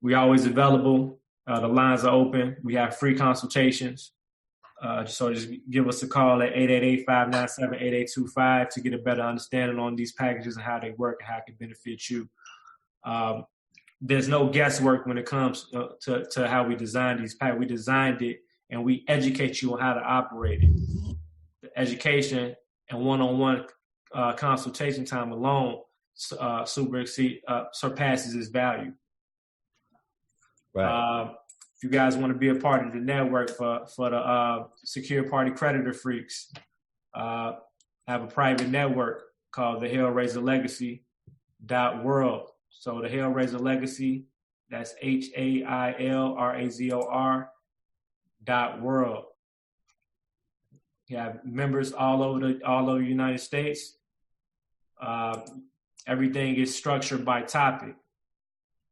We always available. The lines are open. We have free consultations. So just give us a call at 888-597-8825 to get a better understanding on these packages and how they work and how it can benefit you. There's no guesswork when it comes to how we design these packages. We designed it and we educate you on how to operate it. The education and one-on-one consultation time alone surpasses its value.
Right.
If you guys want to be a part of the network for the secure party creditor freaks, I have a private network called the Hailrazor Legacy.world. So the Hailrazor Legacy, that's HAILRAZOR.world. You have members all over the United States. Everything is structured by topic.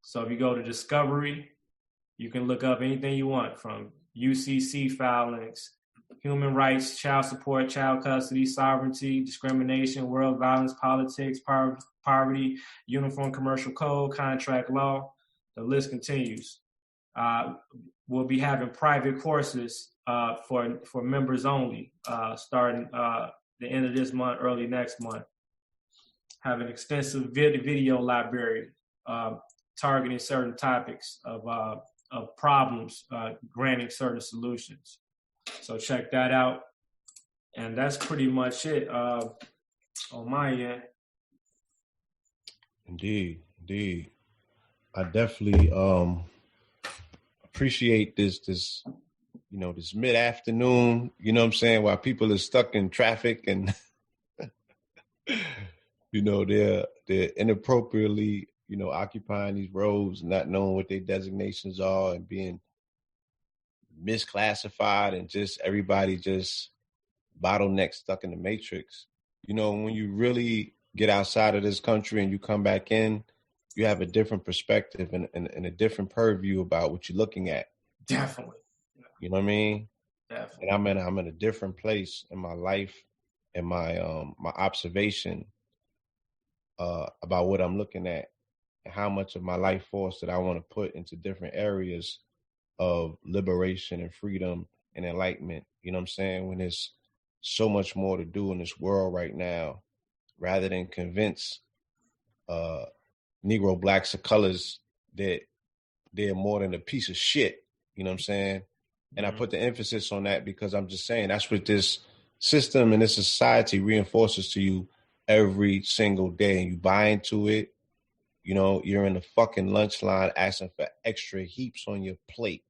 So if you go to Discovery, you can look up anything you want, from UCC filings, human rights, child support, child custody, sovereignty, discrimination, world violence, politics, poverty, uniform commercial code, contract law. The list continues. We'll be having private courses for members only, starting the end of this month, early next month. Have an extensive video library targeting certain topics of problems, granting certain solutions. So check that out. And that's pretty much it on my end.
Indeed. I definitely appreciate this mid-afternoon, what I'm saying, while people are stuck in traffic and they're inappropriately occupying these roads, not knowing what their designations are and being misclassified, and just everybody just bottleneck stuck in the matrix. When you really get outside of this country and you come back in, you have a different perspective and a different purview about what you're looking at.
Definitely.
You know what I mean?
Definitely.
And I'm in a different place in my life and my observation about what I'm looking at and how much of my life force that I want to put into different areas of liberation and freedom and enlightenment. You know what I'm saying? When there's so much more to do in this world right now, rather than convince Negro blacks of colors that they're more than a piece of shit. You know what I'm saying? And I put the emphasis on that because I'm just saying that's what this system and this society reinforces to you every single day. And you buy into it, you're in the fucking lunch line asking for extra heaps on your plate.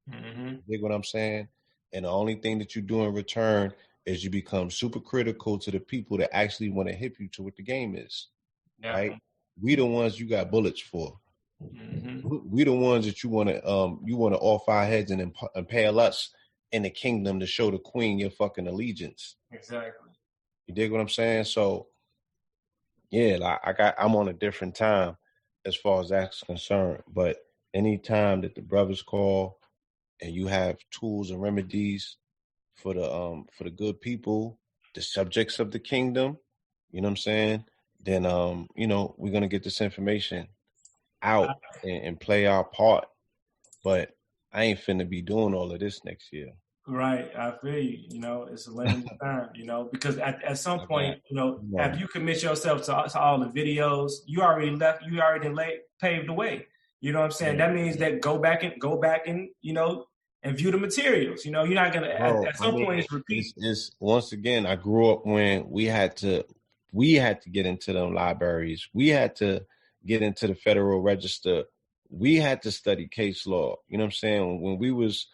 Mm-hmm.
You dig what I'm saying? And the only thing that you do in return is you become super critical to the people that actually want to hip you to what the game is. Right? We the ones you got bullets for.
Mm-hmm.
We the ones that you want to off our heads and impale us in the kingdom to show the queen your fucking allegiance.
Exactly.
You dig what I'm saying? So yeah, like I'm on a different time as far as that's concerned. But anytime that the brothers call and you have tools and remedies for the good people, the subjects of the kingdom, you know what I'm saying? Then we're gonna get this information out and play our part. But I ain't finna be doing all of this next year.
Right, I feel you. It's a limited time. Because at some point, after you commit yourself to all the videos, you already paved the way. You know what I'm saying?
Yeah.
That means that go back and and view the materials. You're not gonna at some point it's repeat.
It's once again, I grew up when we had to get into them libraries. We had to get into the Federal Register. We had to study case law. You know what I'm saying? When we was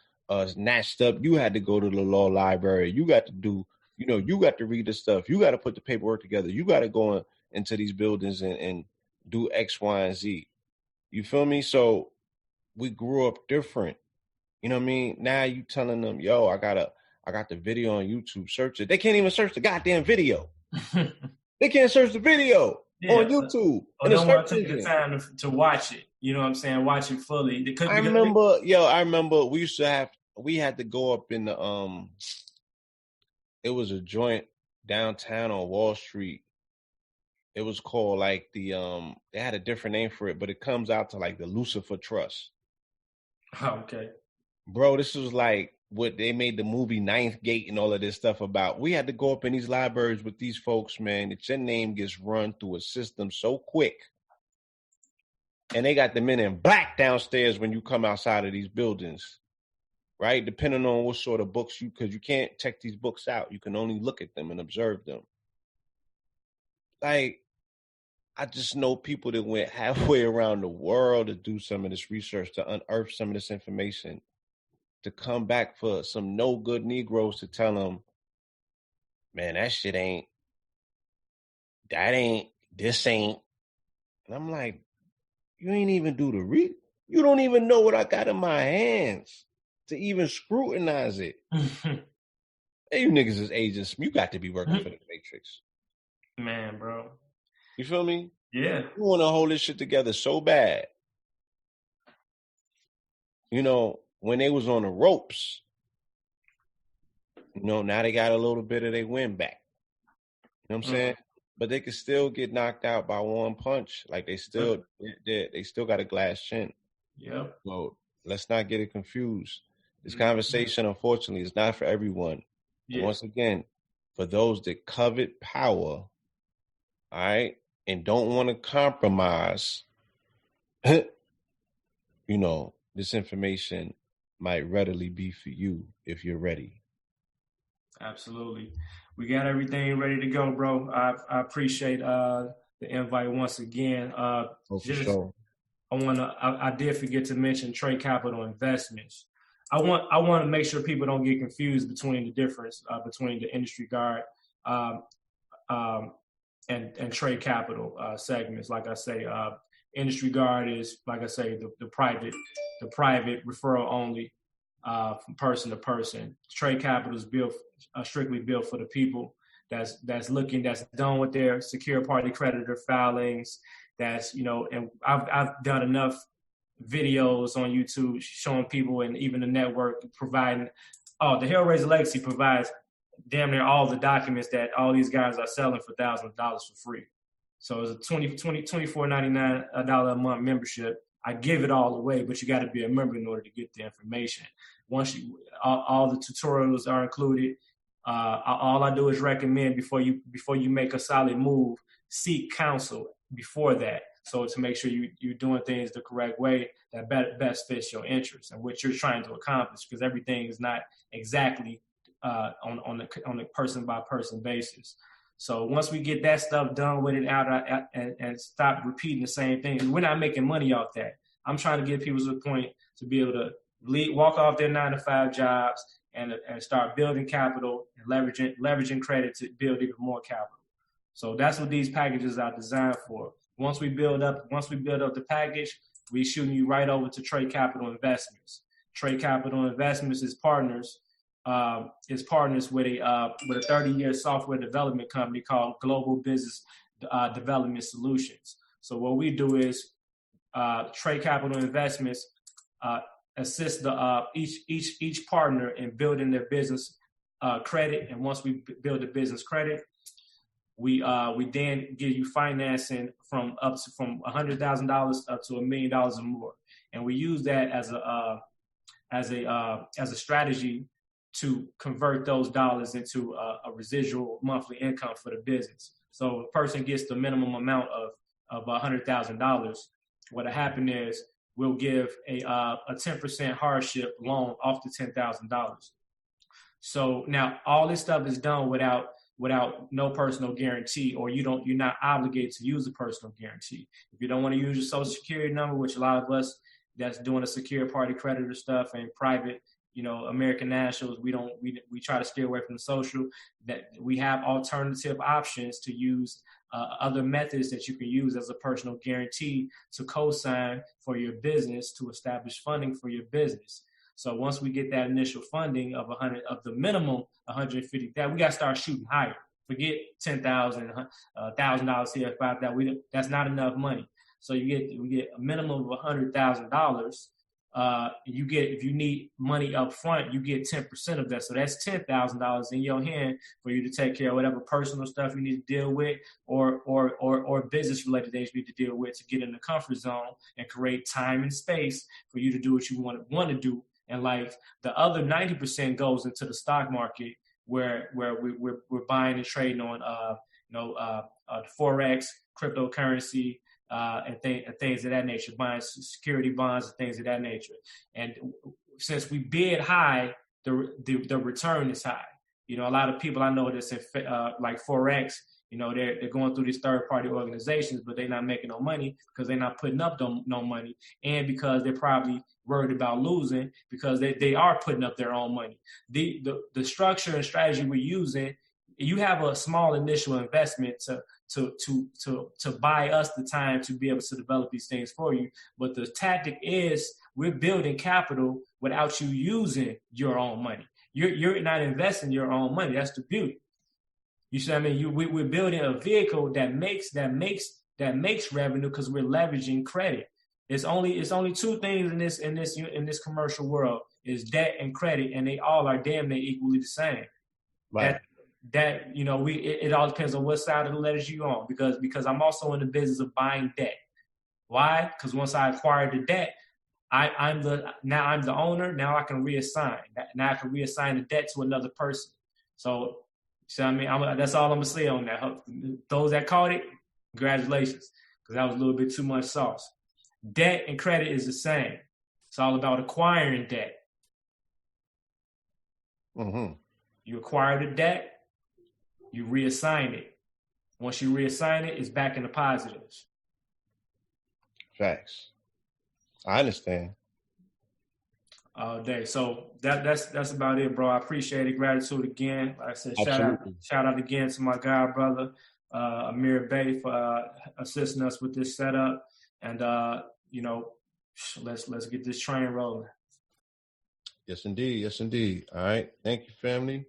snatched up, you had to go to the law library. You got to do, you got to read the stuff. You got to put the paperwork together. You got to go into these buildings and do X, Y, and Z. You feel me? So we grew up different. You know what I mean? Now you telling them, yo, I got the video on YouTube. Search it. They can't even search the goddamn video. They can't search the video on YouTube.
Or don't want to take the time to watch it. You know what I'm saying? Watch it fully.
I remember we had to go up in the it was a joint downtown on Wall Street. It was called like they had a different name for it, but it comes out to like the Lucifer Trust.
Oh, okay.
Bro, this was like what they made the movie Ninth Gate and all of this stuff about. We had to go up in these libraries with these folks, man, that your name gets run through a system so quick. And they got the men in black downstairs when you come outside of these buildings, right? Depending on what sort of books because you can't check these books out. You can only look at them and observe them. Like, I just know people that went halfway around the world to do some of this research, to unearth some of this information, to come back for some no good Negroes to tell them, man, this ain't. And I'm like, you ain't even do the you don't even know what I got in my hands to even scrutinize it. Hey, you niggas is agents. You got to be working for the Matrix.
Man, bro.
You feel me?
Yeah.
You want to hold this shit together so bad. When they was on the ropes, now they got a little bit of their wind back. You know what I'm saying? But they could still get knocked out by one punch. Like they still got a glass chin.
Yeah.
So let's not get it confused. This conversation, unfortunately, is not for everyone. Yeah. Once again, for those that covet power, all right, and don't want to compromise, this information might readily be for you if you're ready.
Absolutely. We got everything ready to go, bro. I appreciate the invite once again.
For sure.
I did forget to mention Trade Capital Investments. I want to make sure people don't get confused between the difference between the Industry Guard and Trade Capital segments. Like I say, Industry Guard is, like I say, the private referral only from person to person. Trade Capital is strictly built for the people that's done with their secure party creditor filings. And I've done enough videos on YouTube showing people, and even the network providing. Oh, the Hailrazor Legacy provides damn near all the documents that all these guys are selling for thousands of dollars for free. So it's a $24.99 a month membership. I give it all away, but you got to be a member in order to get the information. Once all the tutorials are included. All I do is recommend before you make a solid move, seek counsel before that. So to make sure you're doing things the correct way that best fits your interests and what you're trying to accomplish, because everything is not exactly on a person by person basis. So once we get that stuff done with it out and stop repeating the same thing, we're not making money off that. I'm trying to get people to the point to be able to walk off their 9-to-5 jobs and start building capital and leveraging credit to build even more capital. So that's what these packages are designed for. Once we build up the package, we shooting you right over to Trade Capital Investments. Trade Capital Investments is partners with a 30-year software development company called Global Business Development Solutions. So what we do is Trade Capital Investments assist each partner in building their business credit, and once we build the business credit, we then give you financing from $100,000 up to $1 million or more, and we use that as a strategy to convert those dollars into a residual monthly income for the business. So a person gets the minimum amount of $100,000. What'll happen is we'll give a 10% hardship loan off the $10,000. So now all this stuff is done without no personal guarantee, or you're not obligated to use a personal guarantee. If you don't want to use your social security number, which a lot of us that's doing a secure party creditor stuff and private, American nationals, we try to stay away from the social. That we have alternative options to use other methods that you can use as a personal guarantee to co-sign for your business, to establish funding for your business. So once we get that initial funding of the minimum 150, that we got to start shooting higher. Forget $10,000, $1,000 here, $5,000. That's not enough money. So we get a minimum of $100,000. If you need money up front, you get 10% of that. So that's $10,000 in your hand for you to take care of whatever personal stuff you need to deal with, or business related things you need to deal with to get in the comfort zone and create time and space for you to do what you want to do in life. The other 90% goes into the stock market, where we're buying and trading on forex, cryptocurrency, and things of that nature, buying security bonds and things of that nature. And since we bid high, the return is high. A lot of people I know that's in like forex, they're going through these third-party organizations, but they're not making no money because they're not putting up no money, and because they're probably worried about losing because they are putting up their own money. The structure and strategy we're using, you have a small initial investment to buy us the time to be able to develop these things for you. But the tactic is we're building capital without you using your own money. You're not investing your own money. That's the beauty. You see what I mean? We're building a vehicle that makes revenue because we're leveraging credit. It's only two things in this commercial world, is debt and credit, and they all are damn near equally the same.
Right.
It all depends on what side of the ledger you're on, because I'm also in the business of buying debt. Why? Because once I acquired the debt, I'm the owner. Now I can reassign. Now I can reassign the debt to another person. So I mean, that's all I'm gonna say on that. Those that caught it, congratulations, because that was a little bit too much sauce. Debt and credit is the same. It's all about acquiring debt.
Mm-hmm.
You acquire the debt, you reassign it. Once you reassign it, it's back in the positives.
Facts. I understand.
All day. So that's about it, bro. I appreciate it. Gratitude again. Like I said, shout out again to my god brother, Amir Bey, for assisting us with this setup. And let's get this train rolling.
Yes, indeed. Yes, indeed. All right. Thank you, family.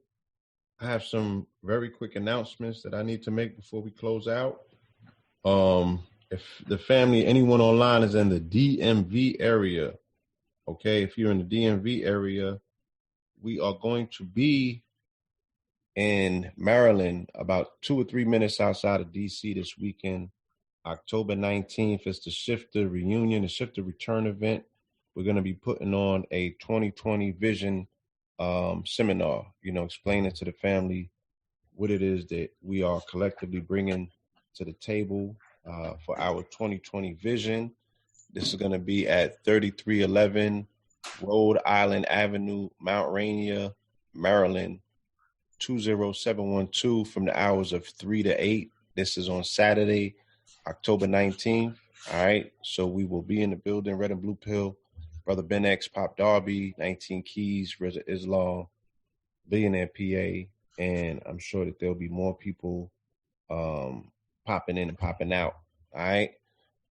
I have some very quick announcements that I need to make before we close out. If the family, anyone online is in the DMV area, okay, if you're in the DMV area, we are going to be in Maryland, about 2 or 3 minutes outside of DC this weekend. October 19th is the Shifter Reunion, the Shifter Return event. We're going to be putting on a 2020 vision seminar, explaining to the family what it is that we are collectively bringing to the table for our 2020 vision. This is going to be at 3311 Rhode Island Avenue, Mount Rainier, Maryland, 20712 from the hours of 3 to 8. This is on Saturday, October 19th. All right. So we will be in the building, Red and Blue Pill, Brother Ben X, Pop Darby, 19 Keys, Reza Islam, Billionaire PA. And I'm sure that there'll be more people popping in and popping out. All right.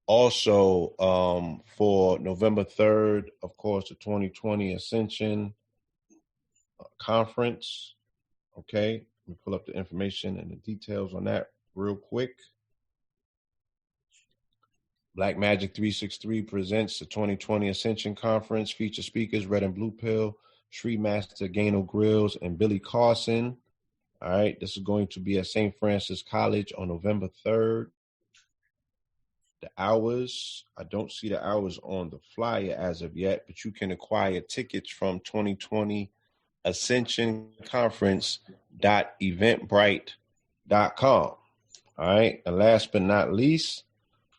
Also, for November 3rd, of course, the 2020 Ascension Conference. Okay, let me pull up the information and the details on that real quick. Black Magic 363 presents the 2020 Ascension Conference. Feature speakers, Red and Blue Pill, Sri Master Gano Grills, and Billy Carson. All right, this is going to be at St. Francis College on November 3rd. The hours, I don't see the hours on the flyer as of yet, but you can acquire tickets from 2020 Ascension Conference.eventbrite.com. All right. And last but not least,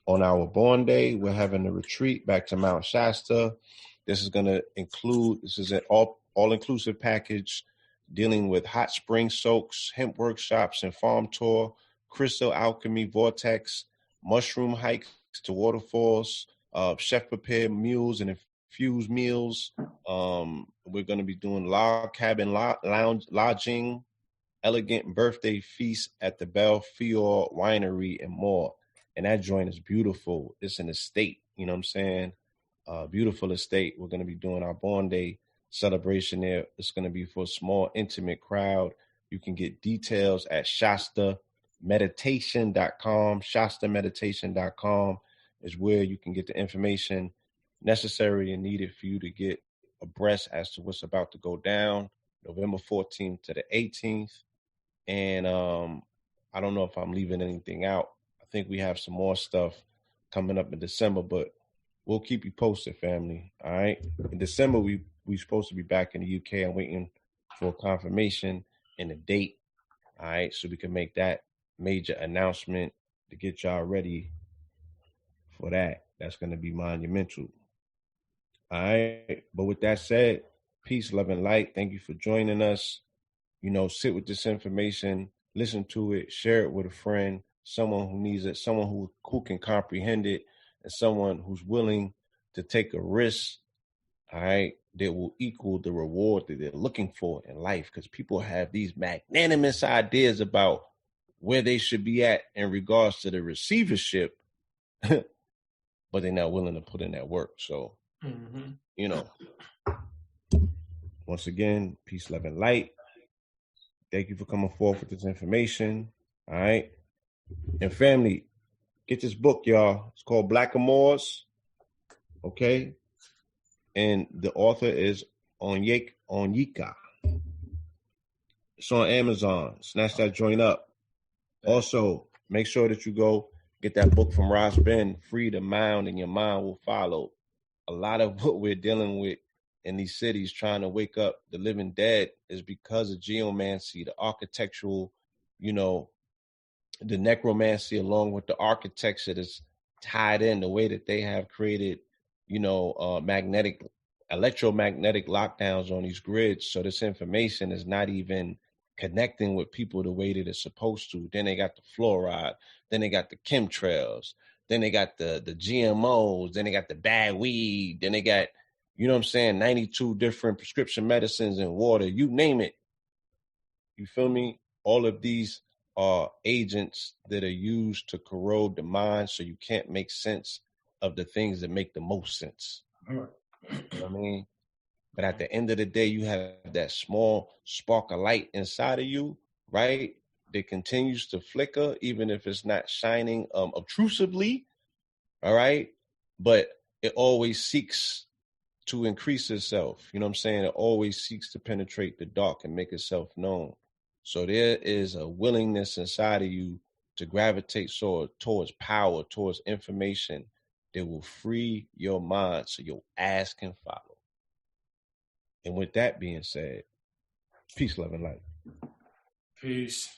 on our born day, we're having a retreat back to Mount Shasta. This is going to include, this is an all-inclusive package dealing with hot spring soaks, hemp workshops and farm tour, crystal alchemy vortex, mushroom hikes to waterfalls, chef-prepared meals and infused meals. We're going to be doing log cabin lounge lodging, elegant birthday feast at the Belfiore Winery, and more. And that joint is beautiful. It's an estate, you know what I'm saying? Beautiful estate. We're going to be doing our Born Day celebration there. It's going to be for a small, intimate crowd. You can get details at ShastaMeditation.com. ShastaMeditation.com is where you can get the information necessary and needed for you to get abreast as to what's about to go down November 14th to the 18th. And I don't know if I'm leaving anything out. I think we have some more stuff coming up in December, but we'll keep you posted, family. All right. In December, we supposed to be back in the UK. I'm waiting for a confirmation and a date. All right. So we can make that major announcement to get y'all ready for that. That's going to be monumental. All right. But with that said, peace, love, and light. Thank you for joining us. You know, sit with this information, listen to it, share it with a friend, someone who needs it, someone who can comprehend it, and someone who's willing to take a risk, all right, that will equal the reward that they're looking for in life. Because people have these magnanimous ideas about where they should be at in regards to the receivership, but they're not willing to put in that work. So, you know, once again, peace, love, and light. Thank you for coming forth with this information. All right. And family, get this book, y'all. It's called Blackamoors. Okay. And the author is Onyeka. It's on Amazon. Snatch that joint up. Also, make sure that you go get that book from Ross Ben, Free the Mind, and Your Mind Will Follow. A lot of what we're dealing with in these cities trying to wake up the living dead is because of geomancy, the architectural, you know, the necromancy, along with the architecture that's tied in the way that they have created, you know, electromagnetic lockdowns on these grids. So this information is not even connecting with people the way that it's supposed to. Then they got the fluoride, then they got the chemtrails, then they got the GMOs, then they got the bad weed, then they got, you know what I'm saying, 92 different prescription medicines and water, you name it. You feel me? All of these are agents that are used to corrode the mind so you can't make sense of the things that make the most sense. You know what I mean? But at the end of the day, you have that small spark of light inside of you, right? That continues to flicker, even if it's not shining obtrusively, all right? But it always seeks to increase itself. You know what I'm saying? It always seeks to penetrate the dark and make itself known. So there is a willingness inside of you to gravitate towards power, towards information that will free your mind so your ass can follow. And with that being said, peace, love, and light.
Peace.